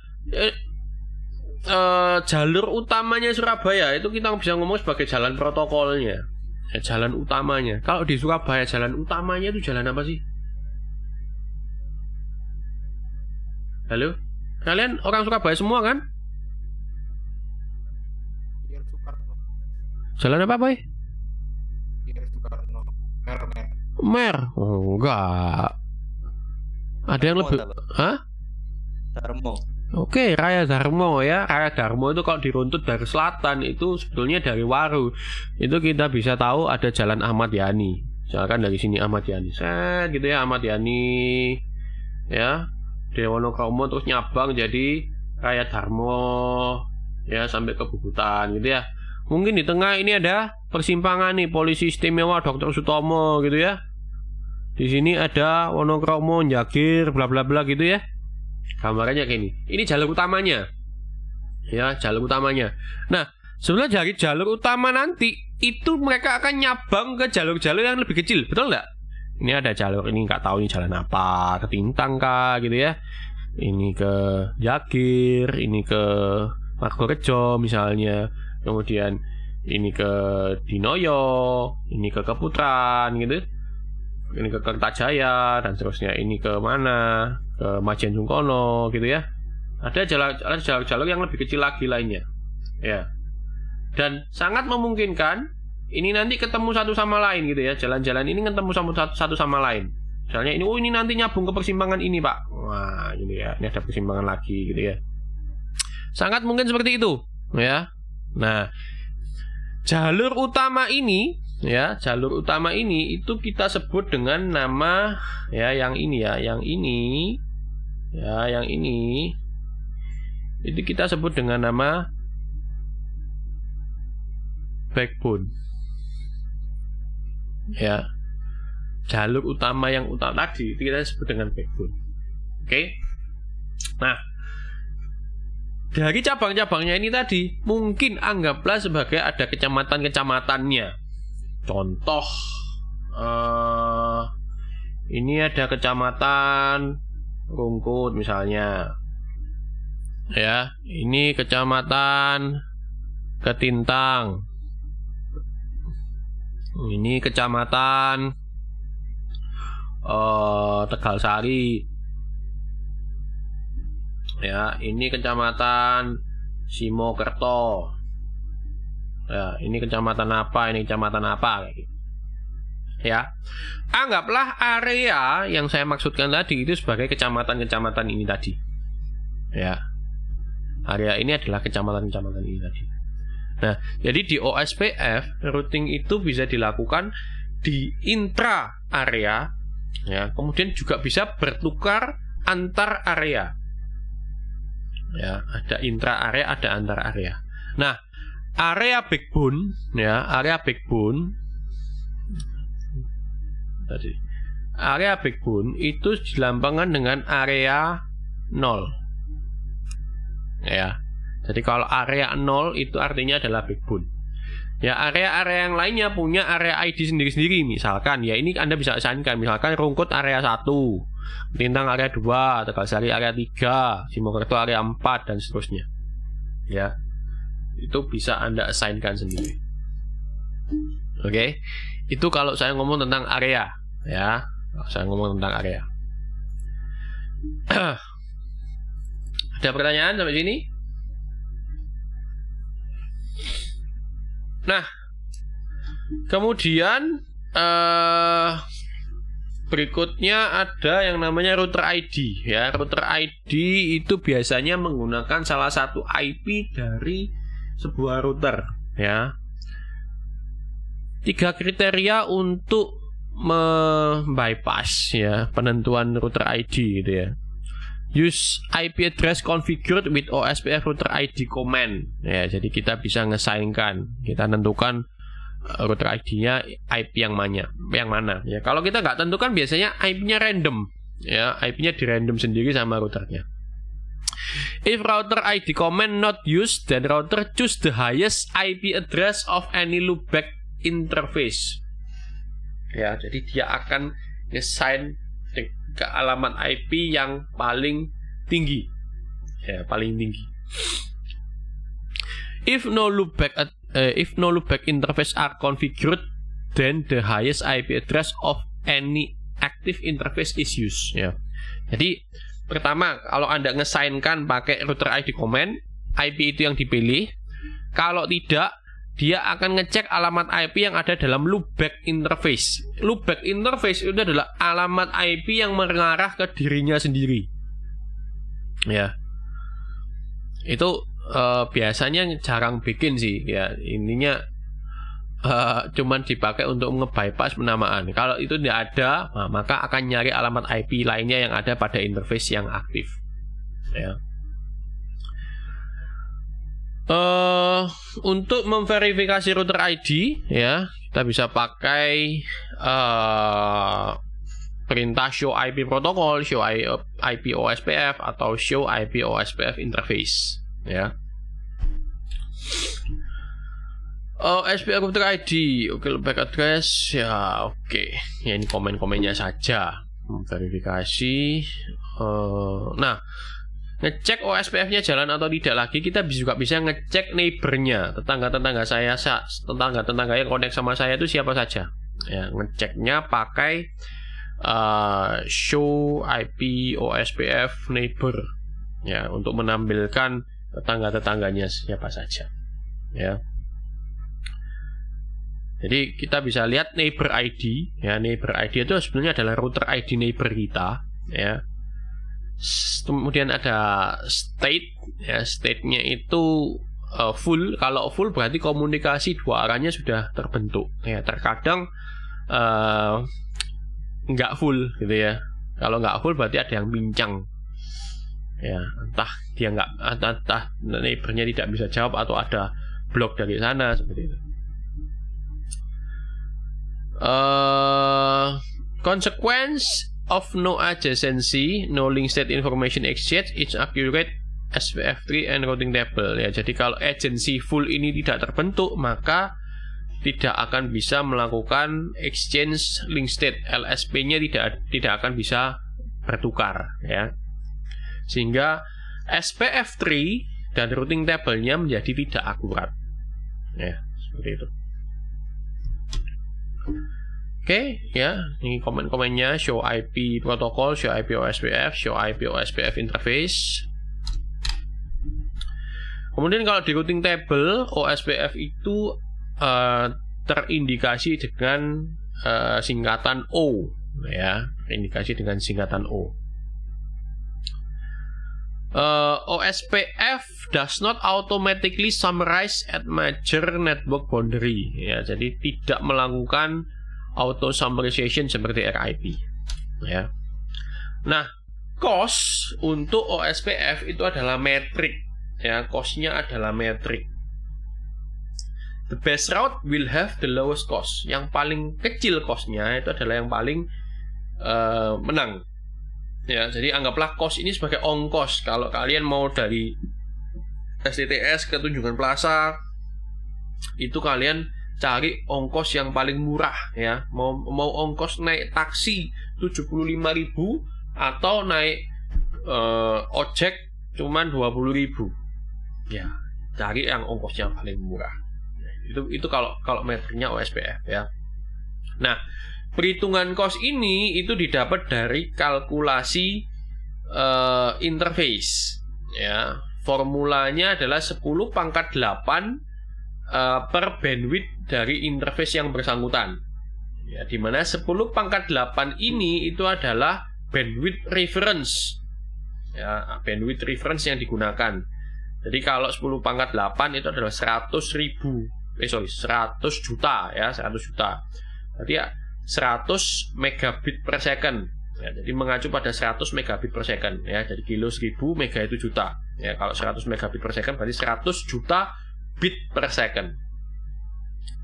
jalur utamanya Surabaya itu kita bisa ngomong sebagai jalan protokolnya, ya, jalan utamanya. Kalau di Surabaya jalan utamanya itu jalan apa sih? Halo, kalian orang Surabaya semua kan? Jalan apa boy? Mer? Oh, enggak. Ada yang lebih? Hah? Darmo. Oke, Raya Darmo ya. Raya Darmo itu kalau diruntut dari selatan itu sebetulnya dari Waru. Itu kita bisa tahu ada Jalan Ahmad Yani. Misalkan dari sini Ahmad Yani. Set gitu ya, Ahmad Yani. Ya. Dari Wonokromo terus nyabang jadi Raya Darmo. Ya, sampai ke Bubutan gitu ya. Mungkin di tengah ini ada persimpangan nih, Polisi Istimewa Dr. Sutomo gitu ya. Di sini ada Wonokromo, Jagir, bla bla bla gitu ya. Gambarannya kayak ini. Ini jalur utamanya. Ya, jalur utamanya. Nah, sebenarnya dari jalur utama nanti itu mereka akan nyabang ke jalur-jalur yang lebih kecil, betul nggak? Ini ada jalur ini nggak tahu ini jalan apa, Ketintang kah gitu ya. ini ke Jakir, ini ke Margorejo misalnya, kemudian ini ke Dinoyo, ini ke Keputran gitu, ini ke Kertajaya dan seterusnya, ini ke mana, ke Majen Sungkono gitu ya. Ada jalur-jalur yang lebih kecil lagi lainnya ya, dan sangat memungkinkan ini nanti ketemu satu sama lain gitu ya, jalan-jalan ini ketemu satu sama lain. Misalnya ini nanti nyambung ke persimpangan ini Pak, wah gitu ya, ini ada persimpangan lagi gitu ya, sangat mungkin seperti itu ya. Nah, jalur utama ini ya, jalur utama ini itu kita sebut dengan nama ya, yang ini ya, yang ini ya, yang ini itu kita sebut dengan nama backbone ya. Jalur utama yang utama tadi itu kita sebut dengan backbone. Oke. Nah, dari cabang-cabangnya ini tadi mungkin anggaplah sebagai ada kecamatan-kecamatannya. Contoh ini ada kecamatan Rungkut misalnya ya, ini kecamatan Ketintang, ini kecamatan Tegalsari ya, ini kecamatan Simokerto ya, ini kecamatan apa, ini kecamatan apa kayak gitu ya. Anggaplah area yang saya maksudkan tadi itu sebagai kecamatan-kecamatan ini tadi ya. Area ini adalah kecamatan-kecamatan ini tadi. Nah, jadi di OSPF routing itu bisa dilakukan di intra area ya, kemudian juga bisa bertukar antar area ya, ada intra area, ada antar area. Nah, area backbone ya, area backbone tadi, area backbone itu dilambangkan dengan area 0 ya. Jadi kalau area 0 itu artinya adalah backbone ya. Area-area yang lainnya punya area ID sendiri-sendiri. Misalkan ya, ini Anda bisa asainkan, misalkan Rungkut area 1, Ketintang area 2, Tegalsari area 3, Simokerto area 4 dan seterusnya ya. Itu bisa Anda asainkan sendiri. Oke. Itu kalau saya ngomong tentang area ya. Kalau saya ngomong tentang area. Ada pertanyaan sampai sini? Nah, kemudian berikutnya ada yang namanya router ID ya. Router ID itu biasanya menggunakan salah satu IP dari sebuah router ya. 3 kriteria untuk membypass ya penentuan router ID gitu ya. Use IP address configured with OSPF router ID command ya. Jadi kita bisa ngesainkan, kita tentukan router ID-nya IP yang mana ya. Kalau kita nggak tentukan biasanya IP-nya random ya, IP-nya di random sendiri sama routernya. If router ID command not used, then router choose the highest IP address of any loopback interface ya. Jadi dia akan ngesain ke alamat IP yang paling tinggi ya, paling tinggi. If no loopback interface are configured, then the highest IP address of any active interface is used ya. Jadi pertama, kalau Anda ngesainkan pakai router ID command, IP itu yang dipilih. Kalau tidak, dia akan ngecek alamat IP yang ada dalam loopback interface. Loopback interface itu adalah alamat IP yang mengarah ke dirinya sendiri ya. Itu biasanya jarang bikin sih ya. Intinya cuman dipakai untuk nge-bypass penamaan. Kalau itu tidak ada, maka akan nyari alamat IP lainnya yang ada pada interface yang aktif ya. Untuk memverifikasi router ID ya, kita bisa pakai perintah show IP protocol, show IP OSPF atau show IP OSPF interface ya. OSPF router ID, oke, loopback address ya, oke. Ya, ini komen-komennya saja Verifikasi. Nah, ngecek OSPF-nya jalan atau tidak lagi, kita juga bisa ngecek neighbor-nya, tetangga-tetangga yang connect sama saya itu siapa saja. Ya, ngeceknya pakai show IP OSPF neighbor, ya, untuk menampilkan tetangga-tetangganya siapa saja. Ya. Jadi kita bisa lihat neighbor ID. Ya, neighbor ID itu sebenarnya adalah router ID neighbor kita. Ya. Kemudian ada state, ya, state-nya itu full. Kalau full berarti komunikasi dua arahnya sudah terbentuk. Ya, terkadang nggak full gitu ya. Kalau nggak full berarti ada yang bincang. Ya, entah dia entah neighbor-nya tidak bisa jawab atau ada blok dari sana seperti itu. Consequence of no adjacency, no link state information exchange, is accurate SPF3 and routing table. Ya, jadi kalau agency full ini tidak terbentuk, maka tidak akan bisa melakukan exchange link state. LSP-nya tidak akan bisa bertukar, ya. Sehingga SPF3 dan routing table-nya menjadi tidak akurat. Ya, seperti itu. Oke, ya, ini komen-komennya. Show IP protokol, show IP OSPF, show IP OSPF interface. Kemudian kalau di routing table, OSPF itu terindikasi dengan singkatan O, ya, terindikasi dengan singkatan O. OSPF does not automatically summarize at major network boundary. Ya, jadi tidak melakukan auto summarization seperti RIP. Ya. Nah, cost untuk OSPF itu adalah metrik. Ya, cost-nya adalah metrik. The best route will have the lowest cost. Yang paling kecil cost-nya itu adalah yang paling menang. Ya, jadi anggaplah cost ini sebagai ongkos. Kalau kalian mau dari STTS ke Tunjungan Plaza, itu kalian cari ongkos yang paling murah, ya. Mau ongkos naik taksi 75.000 atau naik ojek cuman 20.000. Ya, cari yang ongkos yang paling murah. Itu kalau metriknya OSPF, ya. Nah, perhitungan cost ini itu didapat dari kalkulasi interface, ya. Formulanya adalah 10⁻8 per bandwidth dari interface yang bersangkutan. Ya, di mana 10⁻8 ini itu adalah bandwidth reference. Ya, bandwidth reference yang digunakan. Jadi kalau 10⁻8 itu adalah 100 juta, ya, 100 juta. Berarti ya 100 megabit per second. Ya, jadi mengacu pada 100 megabit per second, ya. Jadi kilo 1000, mega itu juta. Ya, kalau 100 megabit per second berarti 100 juta bit per second.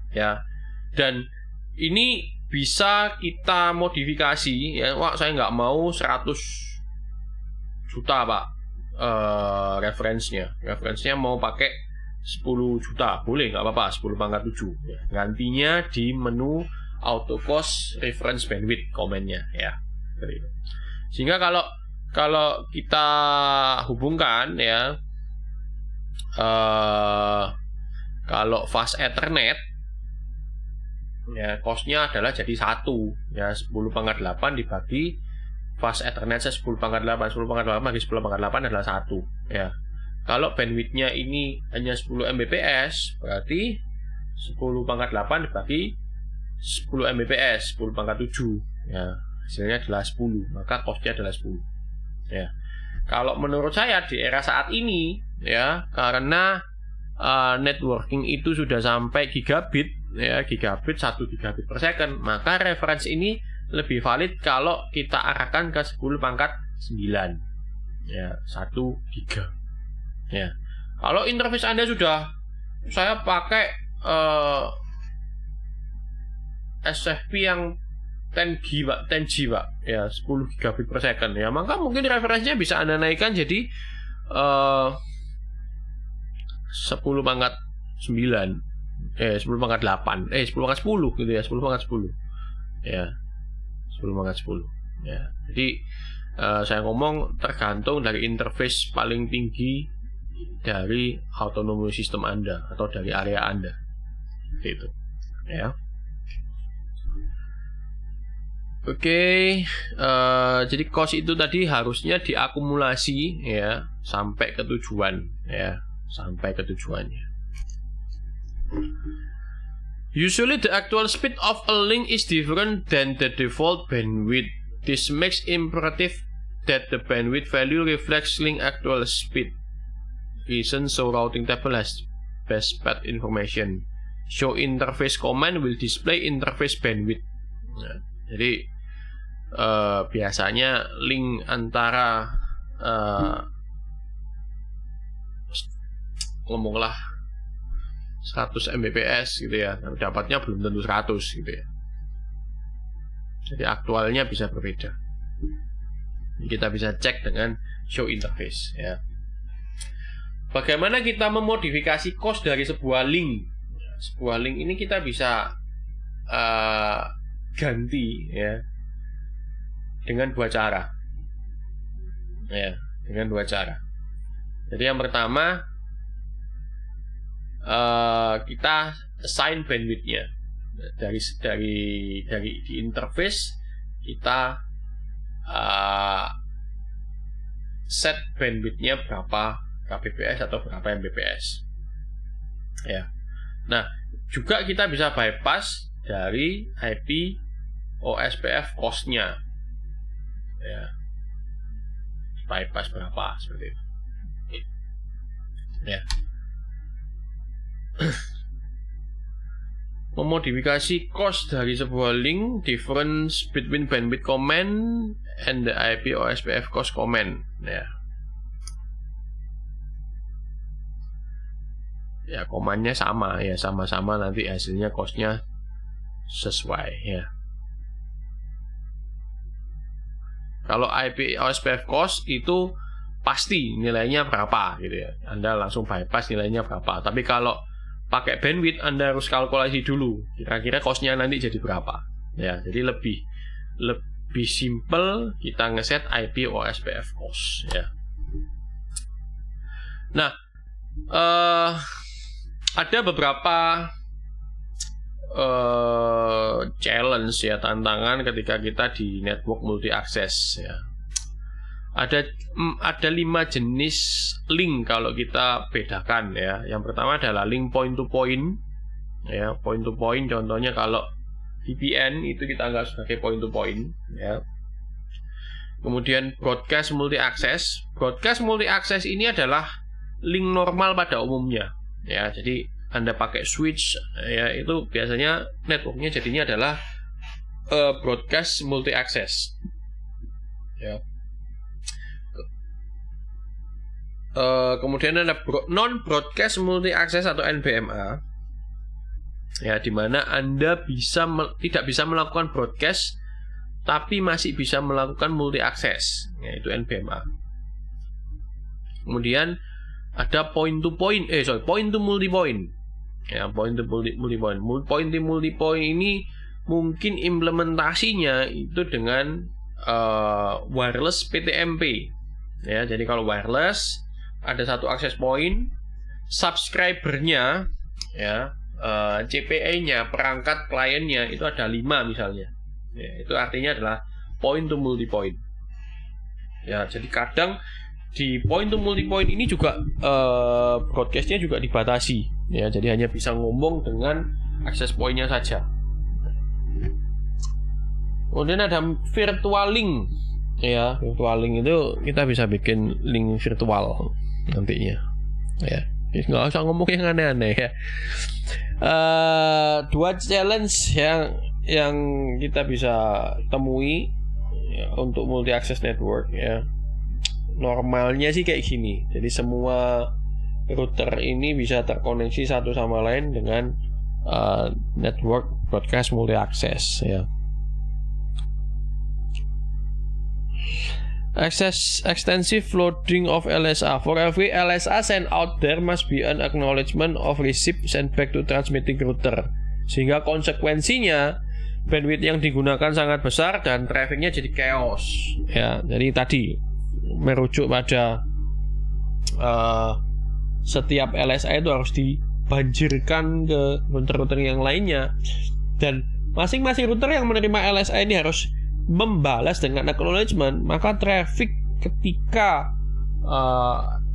Ya. Dan ini bisa kita modifikasi, ya. Wah, saya nggak mau 100 juta, Pak. Referensinya mau pakai 10 juta, boleh, nggak apa-apa, 10⁻7. Ya. Gantinya di menu auto cost reference bandwidth komennya, ya. Sehingga kalau kita hubungkan, ya, kalau fast Ethernet, ya, cost-nya adalah jadi 1, ya, 10⁻8 dibagi fast Ethernet 10⁻8 bagi 10⁻8 adalah 1, ya. Kalau bandwidth-nya ini hanya 10 Mbps, berarti 10⁻8 dibagi 10 Mbps, 10⁻7, ya, hasilnya adalah 10, maka cost-nya adalah 10, ya. Kalau menurut saya di era saat ini, ya, karena networking itu sudah sampai gigabit, ya, 1 gigabit per second, maka reference ini lebih valid kalau kita arahkan ke 10⁻9, ya, 1 giga, ya. Kalau interface Anda sudah, saya pakai SFP yang 10G, Pak, ya, 10 gigabit per second, ya, maka mungkin referensinya bisa Anda naikkan jadi 10⁻9, 10⁻8, 10⁻10 gitu, ya, 10⁻10, ya, 10⁻10. Ya, jadi saya ngomong tergantung dari interface paling tinggi dari autonomous system Anda atau dari area Anda. Gitu. Ya. Oke, jadi cost itu tadi harusnya diakumulasi ya sampai ke tujuan ya, sampai ke tujuannya. Usually the actual speed of a link is different than the default bandwidth. This makes imperative that the bandwidth value reflects link actual speed. Reason so routing table has best path information. Show interface command will display interface bandwidth. Nah, jadi biasanya link antara ngomonglah 100 Mbps gitu ya, dapatnya belum tentu 100 gitu ya. Jadi aktualnya bisa berbeda. Kita bisa cek dengan show interface ya. Bagaimana kita memodifikasi cost dari sebuah link? Sebuah link ini kita bisa ganti ya dengan dua cara. Ya, dengan dua cara. Jadi yang pertama kita assign bandwidth-nya. Dari di interface kita set bandwidth-nya berapa kbps atau berapa mbps. Ya. Nah, juga kita bisa bypass dari IP OSPF cost-nya. Ya. Bypass berapa seperti itu. Ya. Memodifikasi cost dari sebuah link, difference between bandwidth command and the IP OSPF cost command. Ya. Ya, commandnya sama ya, sama-sama nanti hasilnya costnya sesuai ya. Kalau IP OSPF cost itu pasti nilainya berapa gitu ya. Anda langsung bypass nilainya berapa. Tapi kalau pakai bandwidth Anda harus kalkulasi dulu kira-kira costnya nanti jadi berapa. Ya, jadi lebih simple kita ngeset IP OSPF cost ya. Nah, ada beberapa challenge ya, tantangan ketika kita di network multi access ya. Ada 5 jenis link kalau kita bedakan ya. Yang pertama adalah link point to point ya, point to point contohnya kalau VPN itu kita anggap sebagai point to point ya. Kemudian broadcast multi access. Broadcast multi access ini adalah link normal pada umumnya ya. Jadi Anda pakai switch ya, itu biasanya networknya jadinya adalah broadcast multi access ya. Kemudian ada non broadcast multi access atau NBMA ya, dimana Anda tidak bisa melakukan broadcast tapi masih bisa melakukan multi access, yaitu NBMA. Kemudian ada point to multi point ya, point to multi point. Point to multi point ini mungkin implementasinya itu dengan wireless PTMP ya. Jadi kalau wireless ada satu access point, subscribernya ya, CPE-nya, perangkat kliennya itu ada 5 misalnya ya, itu artinya adalah point to multi point ya. Jadi kadang di point to multi point ini juga broadcast-nya juga dibatasi ya, jadi hanya bisa ngomong dengan access point-nya saja. Kemudian ada virtual link ya. Virtual link itu kita bisa bikin link virtual nantinya ya. Nggak usah ngomong yang aneh-aneh ya. 2 challenge yang kita bisa temui ya, untuk multi access network ya. Normalnya sih kayak gini. Jadi semua router ini bisa terkoneksi satu sama lain dengan network broadcast multi access ya. Extensive loading of LSA. For every LSA sent out there must be an acknowledgement of receipt sent back to transmitting router. Sehingga konsekuensinya bandwidth yang digunakan sangat besar dan trafficnya jadi chaos. Ya, jadi tadi merujuk pada setiap LSA itu harus dibanjirkan ke router-router yang lainnya, dan masing-masing router yang menerima LSA ini harus membalas dengan acknowledgement. Maka traffic ketika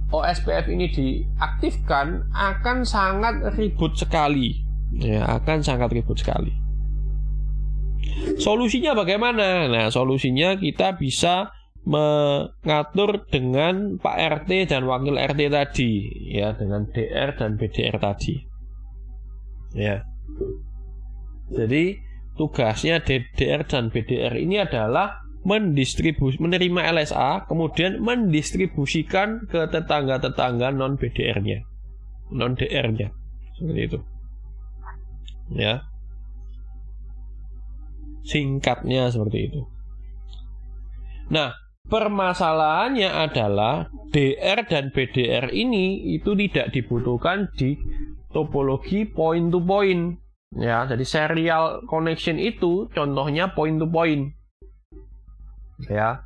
OSPF ini diaktifkan akan sangat ribut sekali. Ya, akan sangat ribut sekali. Solusinya bagaimana? Nah, solusinya kita bisa mengatur dengan Pak RT dan Wakil RT tadi, ya, dengan DR dan BDR tadi. Ya. Jadi tugasnya DDR dan BDR ini adalah menerima LSA, kemudian mendistribusikan ke tetangga-tetangga non BDR-nya, non DR-nya, seperti itu. Ya. Singkatnya seperti itu. Nah, permasalahannya adalah DR dan BDR ini itu tidak dibutuhkan di topologi point to point. Ya, jadi serial connection itu contohnya point to point. Ya.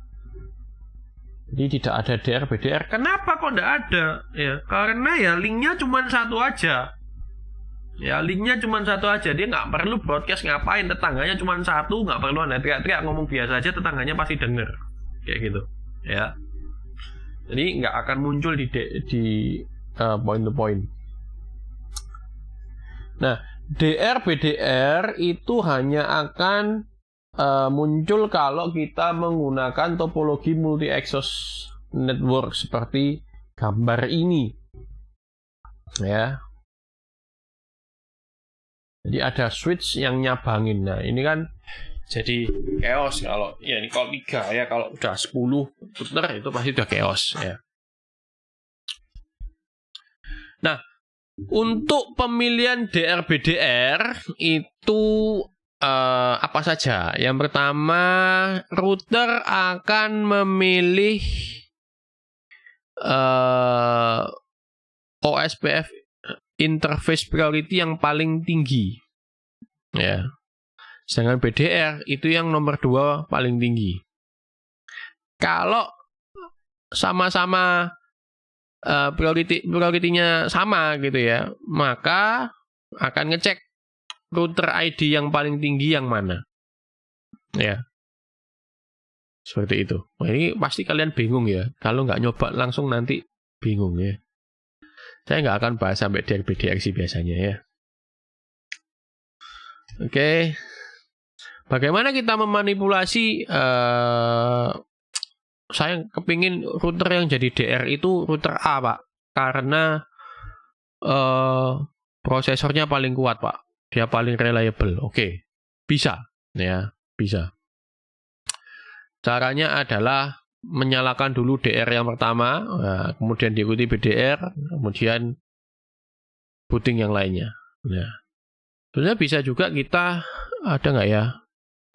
Jadi tidak ada DR BDR. Kenapa kok tidak ada? Ya, karena ya linknya cuma satu aja. Ya, linknya cuma satu aja. Dia nggak perlu broadcast ngapain, tetangganya cuma satu, nggak perlu anda teriak-teriak, ngomong biasa aja tetangganya pasti denger. Kayak gitu. Ya. Jadi nggak akan muncul di point to point. Nah, DR BDR itu hanya akan muncul kalau kita menggunakan topologi multi-access network seperti gambar ini. Ya. Jadi ada switch yang nyabangin. Nah, ini kan jadi chaos kalau ya, ini kalau 3 ya, kalau udah 10 router itu pasti udah chaos ya. Nah, untuk pemilihan DR BDR itu apa saja? Yang pertama, router akan memilih OSPF interface priority yang paling tinggi. Ya. Sedangkan BDR itu yang nomor 2 paling tinggi. Kalau sama-sama prioritinya sama gitu ya, maka akan ngecek router ID yang paling tinggi yang mana. Ya. Seperti itu. Nah, ini pasti kalian bingung ya. Kalau nggak nyoba langsung nanti bingung ya. Saya nggak akan bahas sampai DR BDR sih biasanya ya. Oke. Bagaimana kita memanipulasi saya kepingin router yang jadi DR itu router A, Pak. Karena prosesornya paling kuat, Pak. Dia paling reliable. Oke. Bisa. Ya, bisa. Caranya adalah menyalakan dulu DR yang pertama, kemudian diikuti BDR, kemudian booting yang lainnya. Nah, sebenarnya bisa juga kita, ada nggak ya?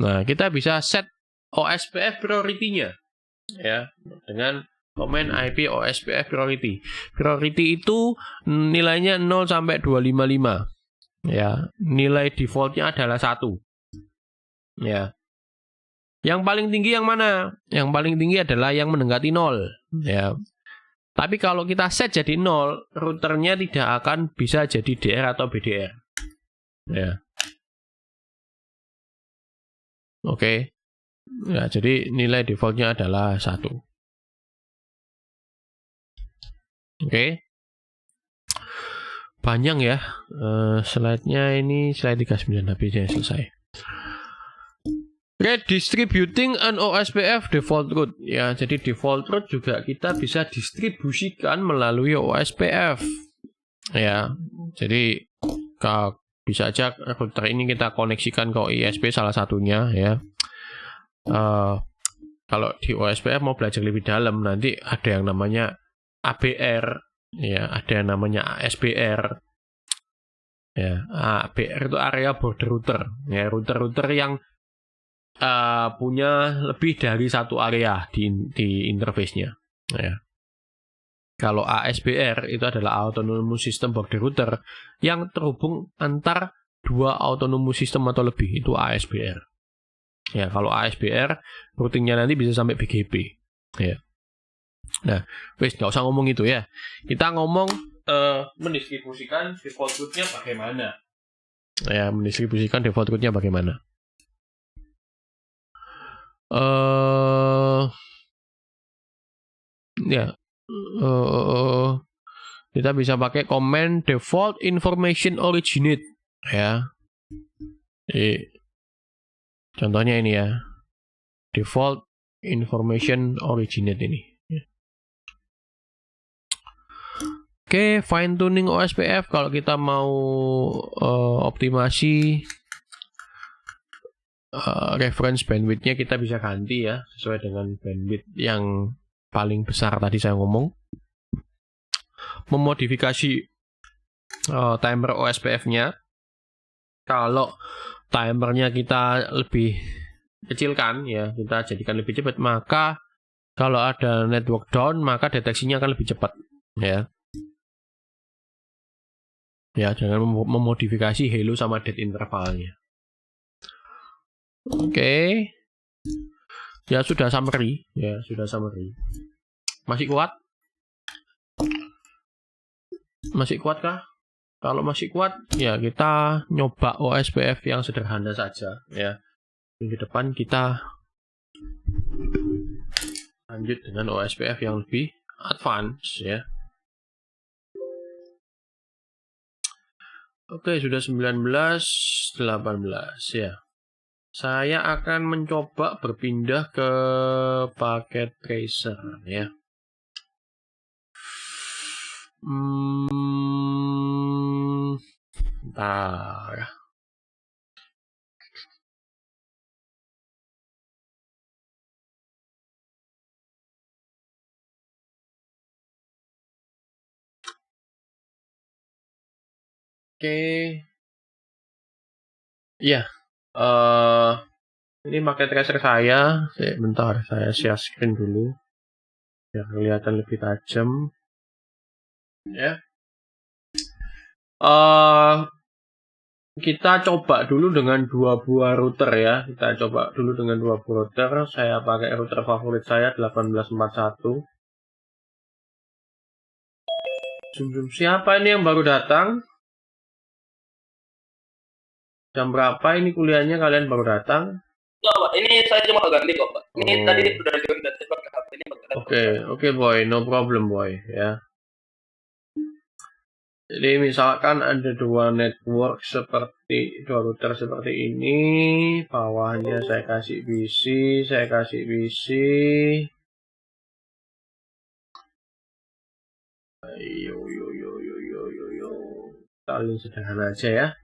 Nah, kita bisa set OSPF priority-nya, ya, dengan command IP OSPF priority. Priority itu nilainya 0 sampai 255. Ya, nilai defaultnya adalah 1. Ya. Yang paling tinggi yang mana? Yang paling tinggi adalah yang mendekati 0. Ya. Tapi kalau kita set jadi 0, routernya tidak akan bisa jadi DR atau BDR. Ya. Oke. Ya, jadi nilai defaultnya adalah 1. Oke. Panjang ya. Slide-nya ini slide 39 habisnya selesai. Redistributing an OSPF default route. Ya, jadi default route juga kita bisa distribusikan melalui OSPF. Ya, jadi bisa aja router ini kita koneksikan ke ISP salah satunya ya. Kalau di OSPF mau belajar lebih dalam nanti ada yang namanya ABR, ya, ada yang namanya ASBR. Ya, ABR itu area border router. Ya, router-router yang punya lebih dari satu area di interface-nya. Ya. Kalau ASBR itu adalah Autonomous System Border Router yang terhubung antar 2 autonomous system atau lebih, itu ASBR. Ya, kalau ASBR routingnya nanti bisa sampai BGP. Ya. Nah, wes nggak usah ngomong itu ya. Kita ngomong mendistribusikan default route-nya bagaimana. Ya, mendistribusikan default route-nya bagaimana. Kita bisa pakai command default information originate ya. Contohnya ini ya, default information originate ini. Oke, fine tuning OSPF kalau kita mau optimasi reference bandwidth-nya kita bisa ganti ya sesuai dengan bandwidth yang paling besar tadi saya ngomong. Memodifikasi timer OSPF-nya. Kalau timernya kita lebih kecilkan ya, kita jadikan lebih cepat, maka kalau ada network down maka deteksinya akan lebih cepat ya. Ya, jangan memodifikasi hello sama dead intervalnya. Oke. Ya sudah summary, Masih kuat? Masih kuat kah? Kalau masih kuat, ya kita nyoba OSPF yang sederhana saja ya. Minggu depan kita lanjut dengan OSPF yang lebih advance ya. Oke, sudah 19:18 ya. Saya akan mencoba berpindah ke paket tracer ya. Bentar. Oke. Iya. Ini pakai tracer saya. Bentar, saya share screen dulu. Biar kelihatan lebih tajam. Ya. Kita coba dulu dengan 2 buah router ya. Kita coba dulu dengan 2 buah router. Saya pakai router favorit saya 1841. Siapa ini yang baru datang? Jam berapa ini kuliahnya kalian baru datang? Enggak, Pak. Ini saya cuma ganti kok, Pak. Ini tadi udah join dan saya pakai HP ini. Oke, boy. No problem, boy. Ya. Jadi misalkan ada 2 network seperti 2 router seperti ini. Bawahnya saya kasih PC, saya kasih PC. Ayo. Paling sederhana aja ya.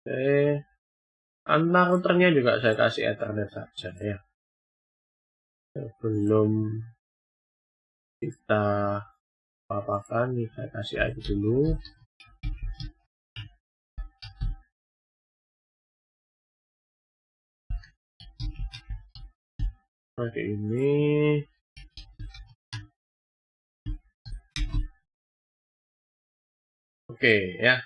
Oke. Antar routernya juga saya kasih Ethernet saja ya. Sebelum kita papakan nih, saya kasih IP dulu. Seperti ini. Oke ya.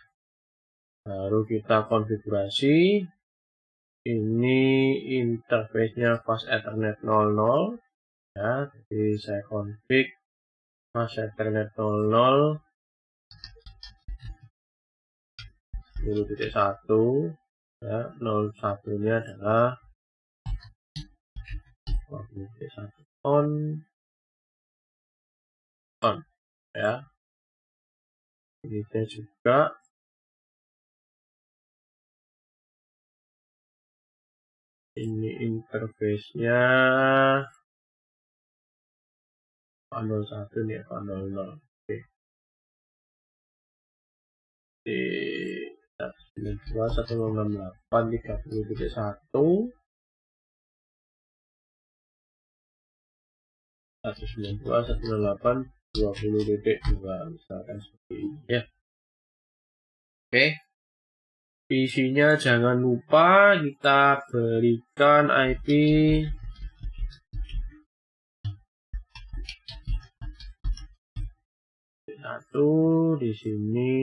Baru kita konfigurasi. Ini interface-nya fast Ethernet 00 ya. Jadi saya config fast Ethernet 00 10.1 ya. 01-nya adalah 10.1 on ya. Ini juga ini interface-nya 01 nih, 00. Oke. Di 192.168.30.1 192.168.20.2 misalkan seperti ini ya. Oke. PC-nya jangan lupa kita berikan IP 1 di sini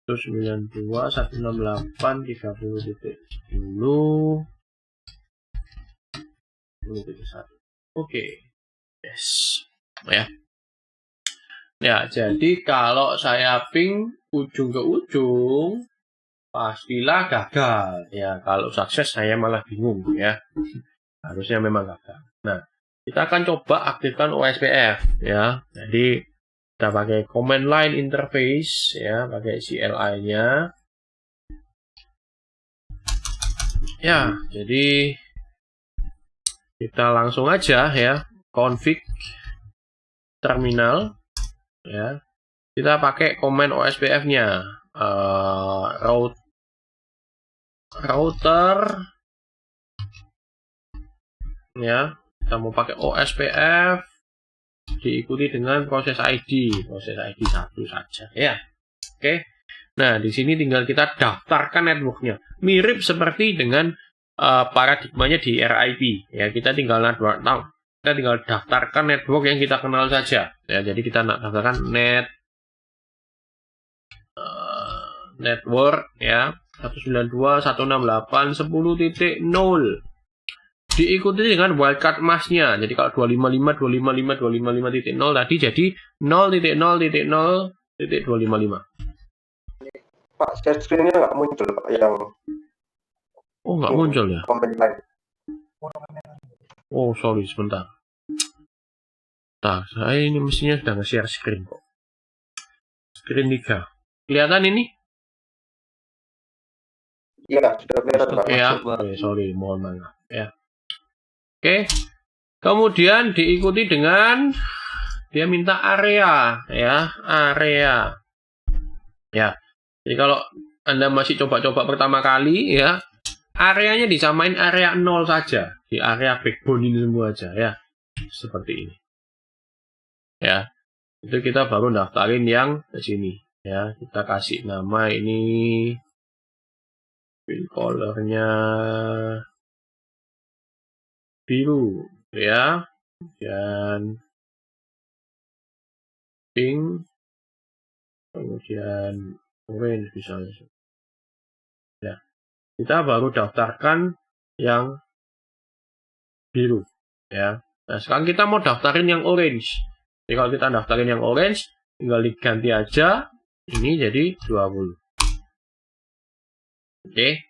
192 168 30.10 10.1. Oke. Yes. Ya. Ya, jadi kalau saya ping ujung ke ujung pastilah gagal. Ya, kalau sukses saya malah bingung ya. Harusnya memang gagal. Nah, kita akan coba aktifkan OSPF ya. Jadi kita pakai command line interface ya, pakai CLI-nya. Ya, jadi kita langsung aja ya config terminal ya. Kita pakai command OSPF-nya. Router ya, kita mau pakai OSPF diikuti dengan proses ID 1 saja ya. Oke. Nah, di sini tinggal kita daftarkan networknya. Mirip seperti dengan paradigmanya di RIP ya. Kita tinggal daftarkan network yang kita kenal saja ya. Jadi kita daftarkan network ya 192.168.10.0 diikuti dengan wildcard masknya. Jadi kalau 255.255.255.0 tadi jadi 0.0.0.255. Pak, share screen-nya nggak muncul Pak, yang nggak muncul ya? Command line. Oh, sorry, sebentar. Nah, saya ini mestinya sudah nge-share screen kok. Screen 3. Kelihatan ini? Iya, sudah kelihatan Pak. Ya, sorry, mohon maaf ya. Oke. Kemudian diikuti dengan dia minta area ya, area. Ya. Jadi kalau Anda masih coba-coba pertama kali ya, areanya disamain area 0 saja. Di area backbone ini semua aja ya. Seperti ini. Ya. Itu kita baru daftarin yang ke sini ya. Kita kasih nama ini fill color-nya biru ya. Dan pink, kemudian orange misalnya. Ya. Kita baru daftarkan yang biru ya. Nah, sekarang kita mau daftarin yang orange. Jadi kalau kita daftarin yang orange, tinggal diganti aja ini jadi 20. Oke.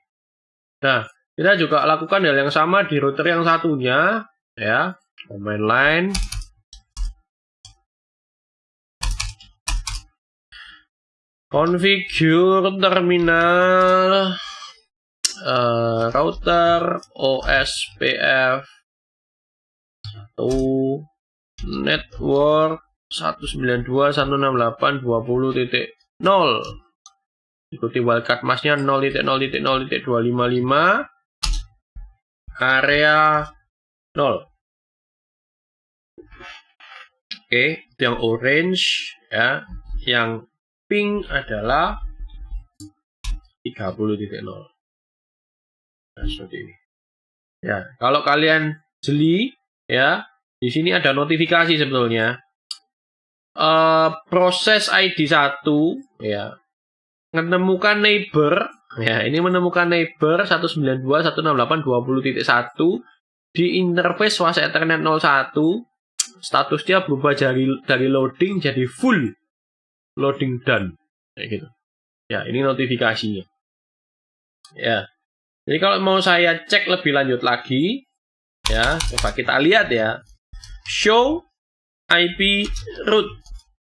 Nah, kita juga lakukan hal yang sama di router yang satunya ya. Command line configure terminal router OSPF 1 network 192.168.20.0 ikuti wildcard masknya 0.0.0.255 area 0. Oke, itu yang orange ya, yang pink adalah 30.0. Nah, seperti ini. Ya, kalau kalian jeli ya, di sini ada notifikasi sebetulnya. Proses ID 1 ya, menemukan neighbor ya, ini menemukan neighbor 192.168.20.1 di interface WAS Ethernet 01. Statusnya berubah dari loading jadi full loading done kayak gitu. Ya, ini notifikasinya. Ya. Jadi kalau mau saya cek lebih lanjut lagi ya, coba kita lihat ya. Show IP root.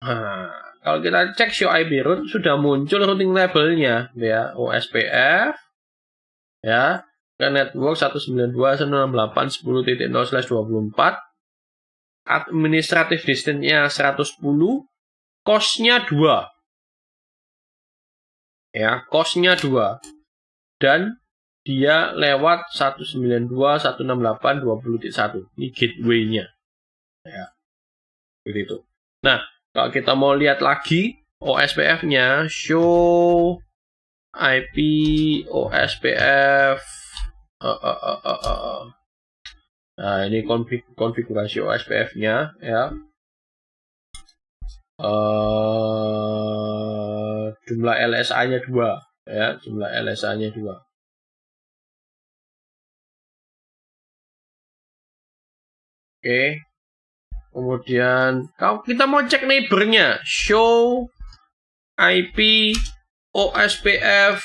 Nah, kalau kita cek show IP root sudah muncul routing labelnya ya, OSPF ya, ke network 192.168.10.0/24. Administrative distance-nya 110, cost-nya 2. Ya, cost-nya 2. Dan dia lewat 192.168.20.1. Ini gateway-nya. Ya. Begitu. Nah, kalau kita mau lihat lagi OSPF-nya, show IP OSPF. Nah, ini konfigurasi OSPF-nya ya. jumlah LSA-nya 2 ya, jumlah LSA-nya 2. Oke. Kemudian kalau kita mau cek neighbor-nya, show IP OSPF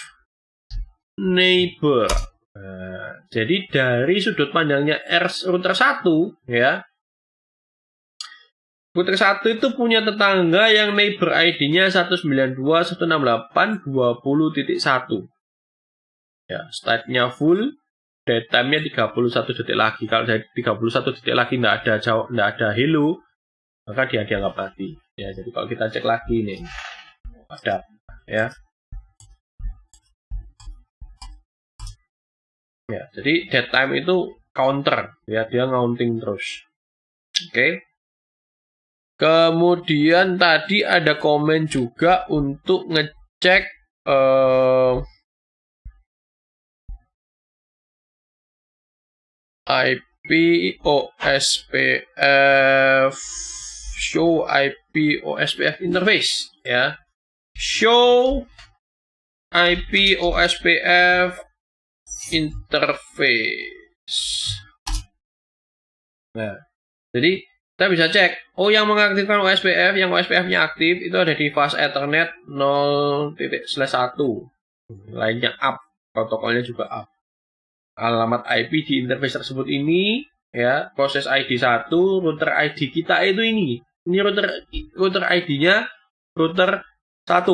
neighbor. Nah, jadi dari sudut pandangnya router 1 ya. Router 1 itu punya tetangga yang neighbor ID-nya 192.168.20.1. Ya, state-nya full, daytime-nya 31 detik lagi. Kalau dari 31 detik lagi nggak ada hello, maka dia dianggap mati. Ya, jadi kalau kita cek lagi nih, ada ya. Ya, jadi daytime itu counter, ya dia counting terus. Oke. Kemudian tadi ada komen juga untuk ngecek IP OSPF show IP OSPF interface ya. Show IP OSPF interface. Nah, jadi kita bisa cek, oh yang mengaktifkan OSPF, yang OSPF-nya aktif itu ada di fast Ethernet 0.1. Lainnya up, protokolnya juga up. Alamat IP di interface tersebut ini ya, proses ID 1, router ID kita itu ini. Ini router ID-nya router 1.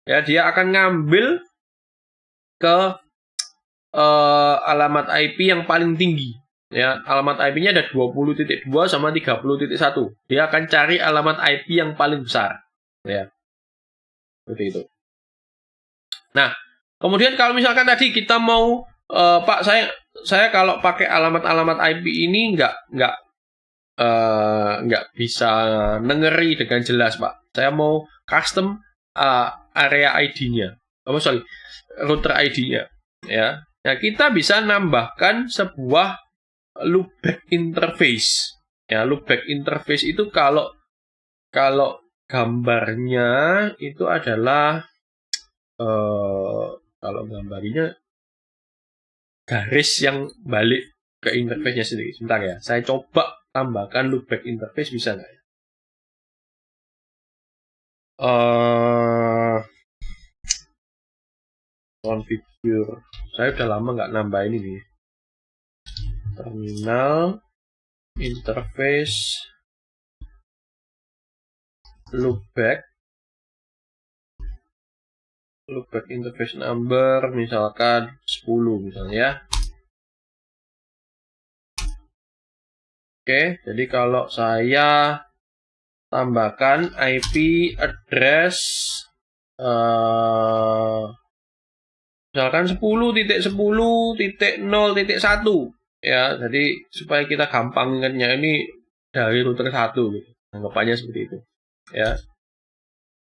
Ya, dia akan ngambil ke alamat IP yang paling tinggi. Ya, alamat IP-nya ada 20.2 sama 30.1. Dia akan cari alamat IP yang paling besar. Ya. Seperti itu. Nah, kemudian kalau misalkan tadi kita mau Pak, saya kalau pakai alamat-alamat IP ini nggak bisa nengeri dengan jelas, Pak. Saya mau custom area ID-nya. Router ID-nya. Ya. Nah, kita bisa nambahkan sebuah loopback interface. Ya, loopback interface itu kalau gambarnya itu adalah kalau gambarnya garis yang balik ke interface-nya sendiri. Sebentar ya, saya coba tambahkan loopback interface, bisa nggak ya? Configure. Saya udah lama nggak nambah ini nih. Terminal, interface, loopback interface number misalkan 10 misalnya ya. Oke, jadi kalau saya tambahkan IP address misalkan 10.10.0.1 ya, jadi supaya kita gampang ingatnya ini dari router 1 gitu. Anggapannya seperti itu ya.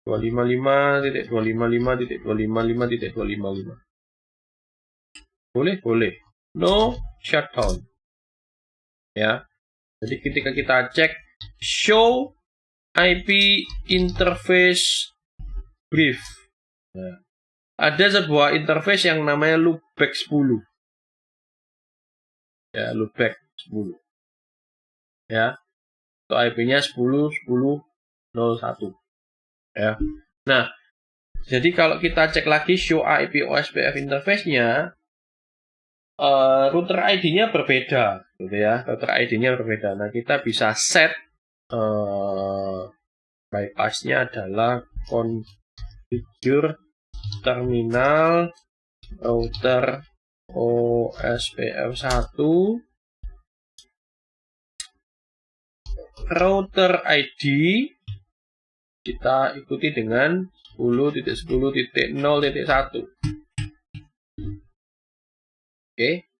255.255.255.255. Boleh. No shutdown. Ya. Jadi ketika kita cek show IP interface brief. Nah, ada sebuah interface yang namanya loopback 10. Ya, loopback 10. Ya. Itu IP-nya 10.10.01. Ya. Nah, jadi kalau kita cek lagi show IP OSPF interface-nya, router ID-nya berbeda, gitu ya. Router ID-nya berbeda. Nah, kita bisa set bypass-nya adalah configure terminal router OSPF 1 router ID kita ikuti dengan 10.10.0.1. Oke.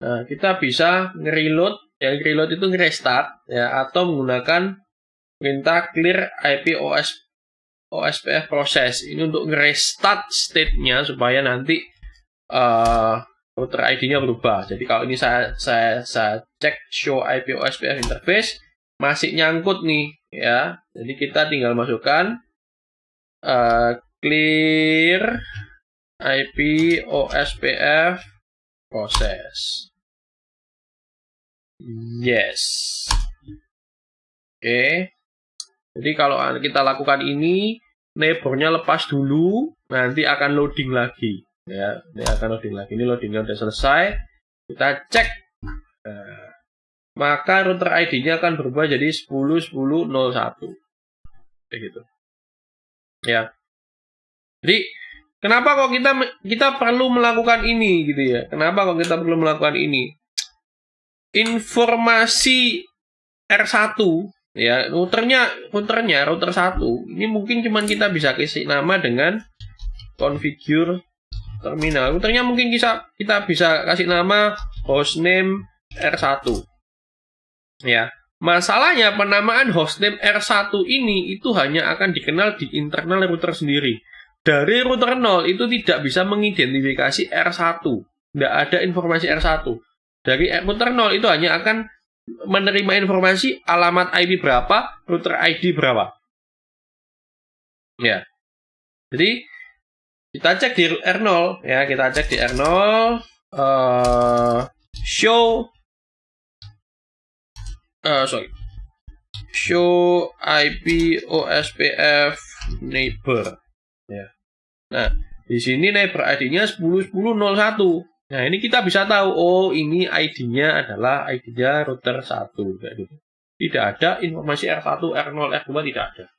Nah, kita bisa nge-reload, ya reload itu nge-restart ya, atau menggunakan perintah clear IP OSPF process. Ini untuk nge-restart state-nya supaya nanti router ID-nya berubah. Jadi kalau ini saya cek show IP OSPF interface, masih nyangkut nih ya. Jadi kita tinggal masukkan clear IP OSPF proses. Yes. Oke. Jadi kalau kita lakukan ini, neighbornya lepas dulu, nanti akan loading lagi. Ya, ini akan loading lagi. Ini loadingnya sudah selesai. Kita cek. Nah, maka router ID-nya akan berubah jadi 10.10.01. Kayak gitu. Ya. Jadi kenapa kok kita perlu melakukan ini gitu ya? Kenapa kok kita perlu melakukan ini? Informasi R1 ya, router 1 ini mungkin cuman kita bisa kasih nama dengan configure terminal. Routernya mungkin kita bisa kasih nama hostname R1. Ya. Masalahnya penamaan hostname R1 ini itu hanya akan dikenal di internal router sendiri. Dari router 0 itu tidak bisa mengidentifikasi R1. Tidak ada informasi R1. Dari router 0 itu hanya akan menerima informasi alamat IP berapa, router ID berapa. Ya. Jadi kita cek di R0 ya, kita cek di R0 show IP OSPF neighbor. Ya. Nah, di sini neighbor ID-nya 10.10.01. Nah, ini kita bisa tahu, oh ini ID-nya adalah ID-nya router 1. Kayak gitu. Tidak ada informasi R1, R0, R2 tidak ada.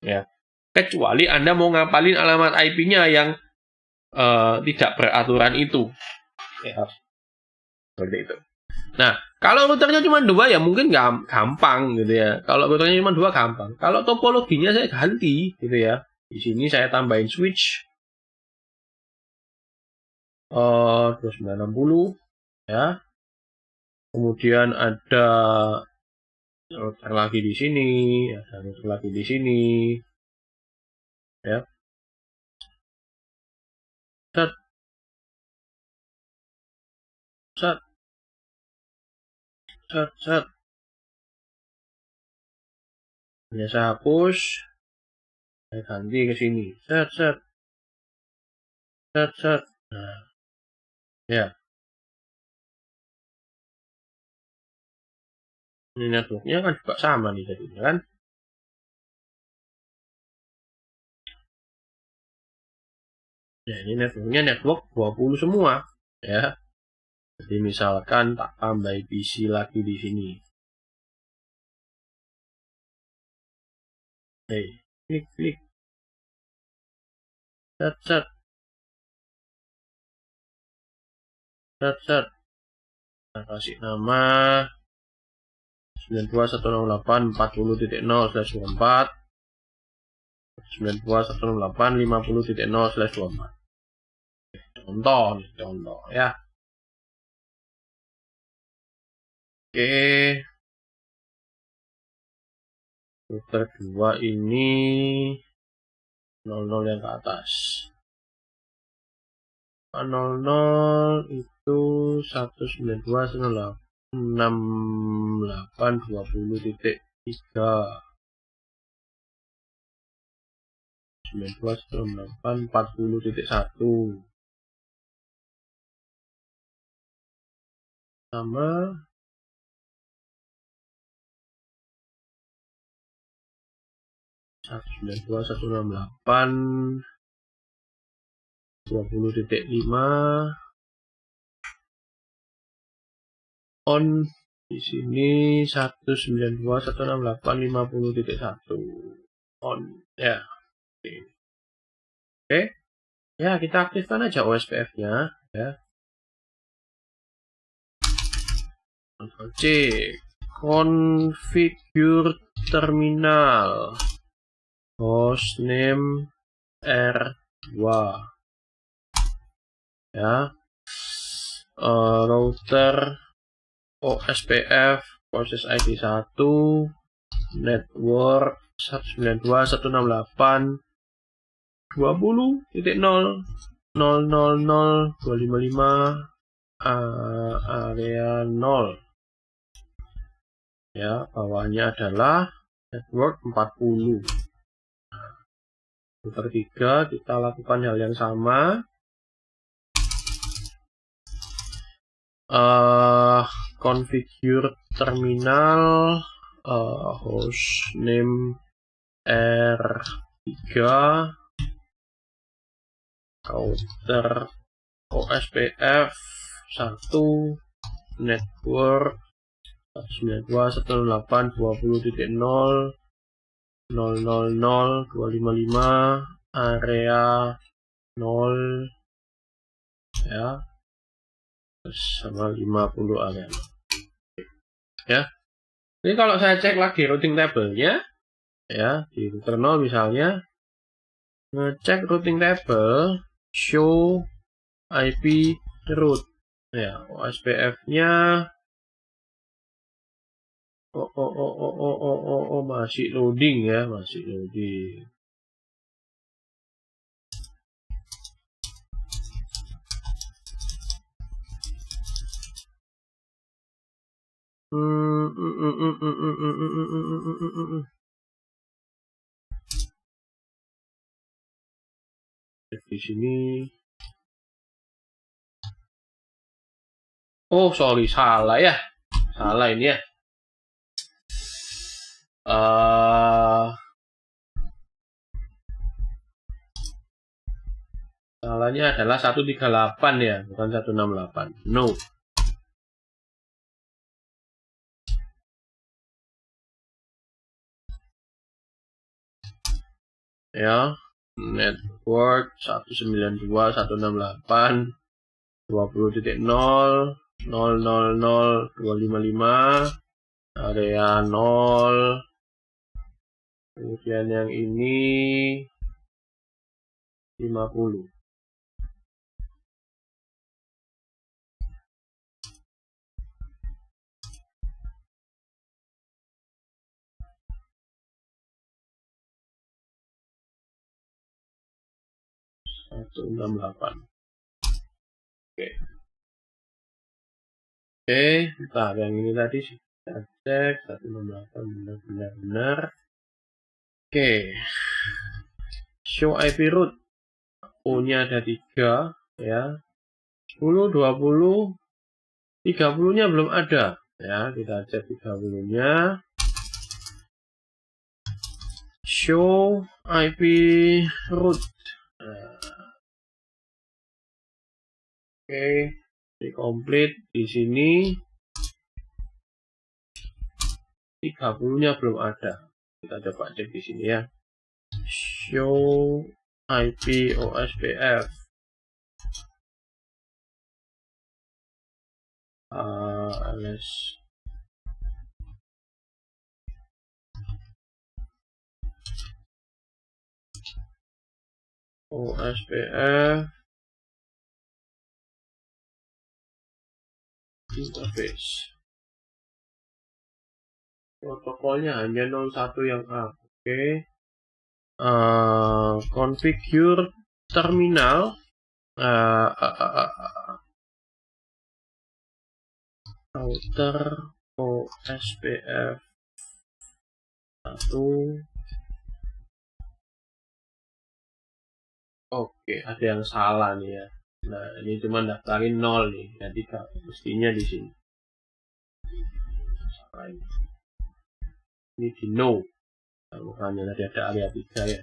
Ya. Kecuali Anda mau ngapalin alamat IP-nya yang tidak beraturan itu. Ya. Seperti itu. Nah, kalau routernya cuma 2 ya mungkin gampang gitu ya. Kalau routernya cuma 2 gampang. Kalau topologinya saya ganti gitu ya. Di sini saya tambahin switch 2960 ya. Kemudian ada router lagi di sini, ada router lagi di sini. Ya. Set. Ini saya hapus. Saya ganti ke sini. Set. Nah. Ya. Ini networknya kan juga sama nih jadinya kan. Ya, ini networknya network 20 semua. Ya. Jadi misalkan tak tambah PC lagi di sini. Klik. Set. Kita kasih nama 92.168.40.0/24 92.168.50.0/24. Contoh ya. Oke. Router 2 ini 00 yang ke atas. 00 itu 192.168.20.3 92.168.40.1 sama 192.168.20.5 on di sini 192.168.50.1 on ya. Oke. Ya, kita aktifkan aja OSPF-nya ya. Ctrl C, configure terminal hostname R2 ya. Router OSPF proses ID 1 network 192.168.20.000.255 area 0 ya. Bawahnya adalah network 40. Router 3 kita lakukan hal yang sama. Configure terminal host name R3 router OSPF 1 network 192.168.20.0.000.255 area 0 ya sama 50 area ya. Ini kalau saya cek lagi routing table-nya ya di router 0 misalnya, ngecek routing table show IP route ya, OSPF-nya masih loading ya, masih loading. Di sini. Oh, sorry, salah ya. Salah ini ya. Salahnya adalah 138 ya, bukan 168. No. Ya, network 192.168.20.0.000.255 area 0. Kemudian yang ini 50. Oke. Nah yang ini tadi kita cek 168 benar-benar. Oke. Show IP route. O-nya ada 3 ya. 10, 20, 30-nya belum ada ya. Kita cek 30-nya. Show IP route. Oke, di complete di sini 30-nya belum ada. Kita coba cek di sini ya. Show IP OSPF. ls OSPF interface. Protokolnya hanya 01 yang A. Oke. Configure terminal router OSPF 1. Oke, ada yang salah nih ya. Nah, ini cuma daftarin 0 nih. Jadi mestinya di sini. Salah ini. Ini di no. Bukannya tadi ada area 3 ya.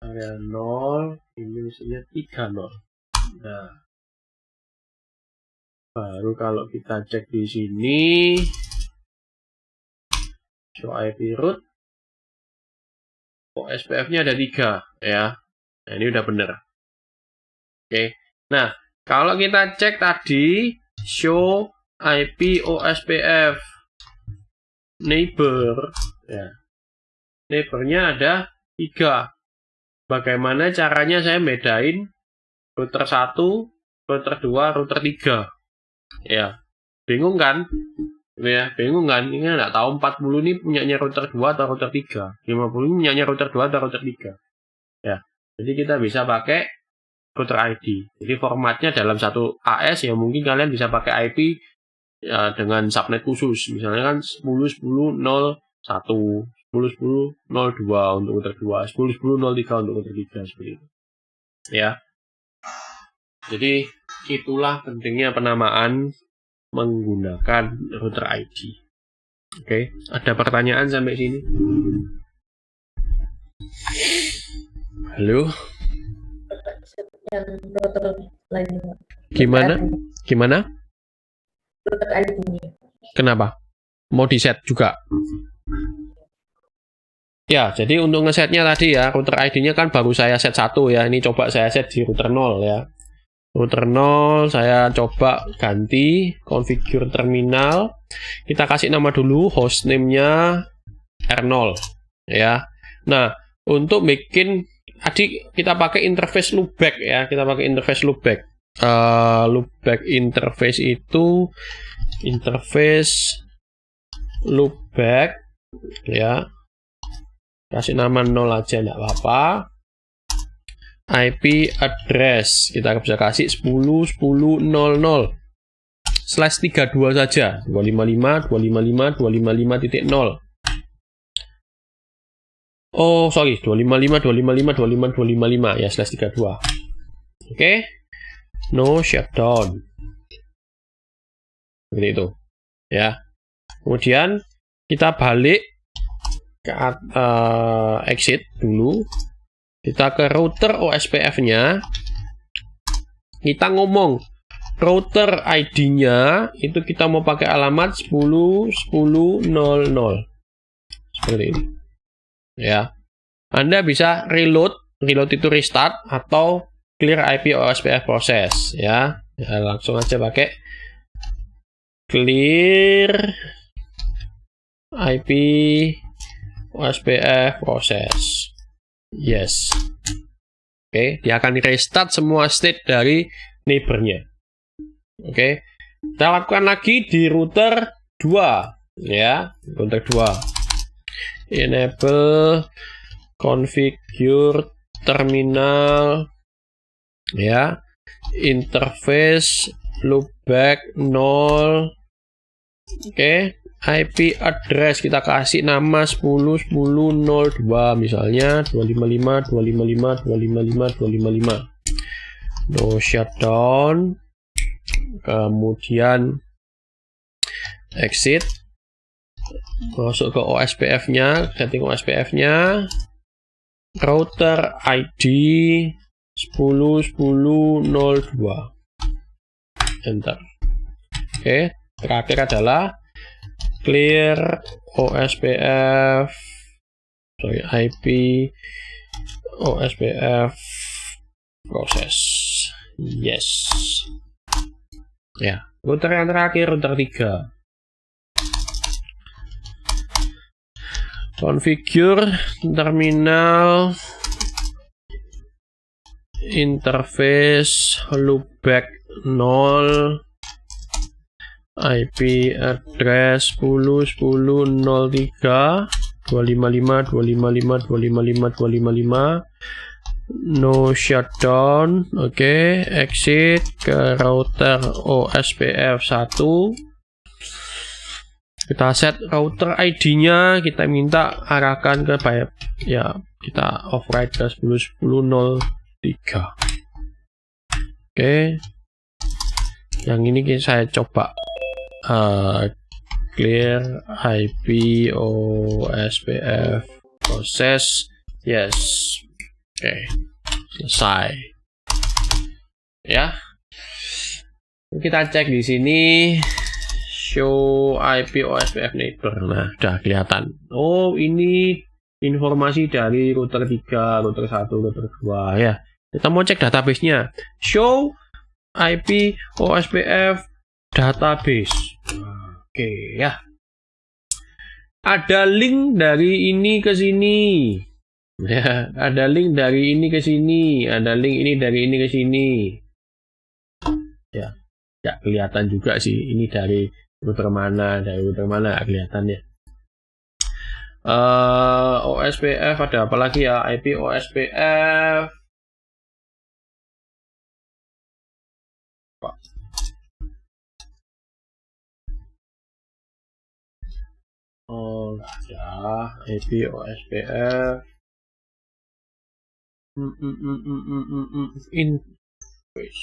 Area 0. Ini mestinya 30. Nah. Baru kalau kita cek di sini. Show IP route. OSPF-nya ada 3 ya. Nah, ini udah bener. Oke. Nah, kalau kita cek tadi show IP OSPF neighbor ya. Neighbornya ada 3. Bagaimana caranya saya bedain router 1, router 2, router 3? Ya. Bingung kan? Ya, bingung kan? Ini nggak tahu 40 ini punyanya router 2 atau router 3. 50 ini punyanya router 2 atau router 3. Ya. Jadi kita bisa pakai router ID. Jadi formatnya dalam satu AS ya mungkin kalian bisa pakai IP ya, dengan subnet khusus. Misalnya kan 10.10.01, 10.10.02 untuk router 2, 10.10.03 untuk router 3 seperti itu. Ya. Jadi itulah pentingnya penamaan menggunakan router ID. Oke, ada pertanyaan sampai sini? Halo? Yang router lainnya. Gimana? Router ID-nya. Kenapa? Mau di-set juga? Ya, jadi untuk ngesetnya tadi ya, router ID-nya kan baru saya set 1 ya. Ini coba saya set di router 0 ya. Router 0 saya coba ganti configure terminal. Kita kasih nama dulu hostname-nya R0 ya. Nah, untuk bikin tadi kita pakai interface loopback ya. Kita pakai interface loopback. Loopback interface itu interface loopback ya. Kasih nama 0 aja enggak apa-apa. IP address kita bisa kasih 10.10.00/32 saja, 255.255.255.0. Oh sorry, 255.255.255.255 ya /32. Oke, no shutdown seperti itu ya. Kemudian kita balik ke exit dulu. Kita ke router OSPF-nya, kita ngomong router ID-nya itu kita mau pakai alamat 10.10.00 seperti ini ya. Anda bisa reload itu restart atau clear IP OSPF process ya. Langsung aja pakai clear IP OSPF process. Yes. Oke, dia akan restart semua state dari neighbornya. Oke. Kita lakukan lagi di router 2 ya, router 2. Enable configure terminal ya. Interface loopback 0. Oke. IP address kita kasih nama 10.10.02 misalnya 255.255.255.255. No shutdown. Kemudian exit. Masuk ke OSPF-nya, setting OSPF-nya. Router ID 10.10.02. Enter. Oke, terakhir adalah clear OSPF IP OSPF proses. Yes. Ya, router yang terakhir, router 3. Configure terminal interface loopback 0. IP address 10.10.03 255.255.255.255. No shutdown. Oke, exit ke router OSPF 1. Kita set router ID-nya, kita minta arahkan ke ya, kita override ke 10.10.03. Oke. Yang ini saya coba clear IP OSPF process. Yes. Oke, selesai. Ya. Kita cek di sini show IP OSPF neighbor. Nah, udah kelihatan. Oh, ini informasi dari router 3, router 1, router 2 ya. Kita mau cek database-nya. Show IP OSPF database. Oke ya. Ada link dari ini ke sini. Ya, ada link dari ini ke sini, ada link ini dari ini ke sini. Ya, ya kelihatan juga sih ini dari router mana, kelihatan ya. OSPF ada apa lagi ya? IP OSPF Oh, ya, IP OSPF. Invoice,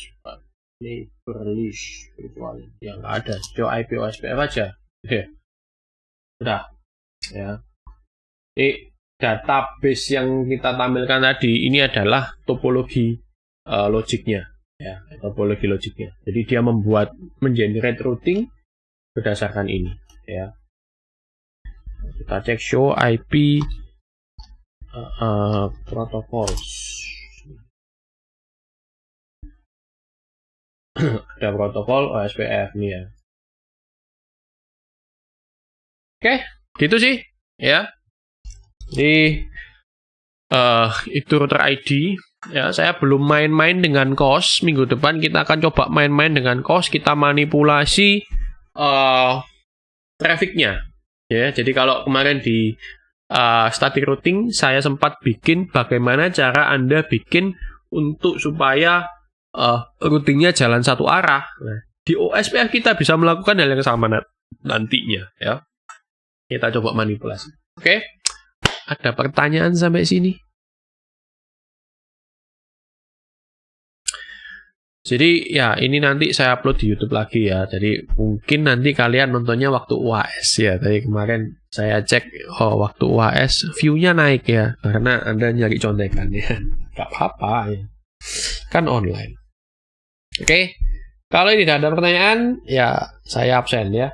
neighbor list, virtual yang ada. Coba IP OSPF aja. Oke. Udah. Ya. Ini database yang kita tampilkan tadi ini adalah topologi logiknya, ya, topologi logiknya. Jadi dia mengenerate routing berdasarkan ini, ya. Kita cek show IP protocols. Ada protokol OSPF nih ya. Oke, gitu sih, ya. Jadi itu router ID. Ya, saya belum main-main dengan COS. Minggu depan kita akan coba main-main dengan COS. Kita manipulasi trafficnya. Ya, jadi kalau kemarin di static routing saya sempat bikin bagaimana cara Anda bikin untuk supaya routingnya jalan satu arah. Nah, di OSPF kita bisa melakukan hal yang sama nantinya. Ya, kita coba manipulasi. Oke, ada pertanyaan sampai sini? Jadi ya ini nanti saya upload di YouTube lagi ya. Jadi mungkin nanti kalian nontonnya waktu UAS ya. Tadi kemarin saya cek waktu UAS view-nya naik ya karena Anda nyari contekan ya. Gak apa-apa ya. Kan online. Oke. Kalau ini tidak ada pertanyaan ya saya absen ya.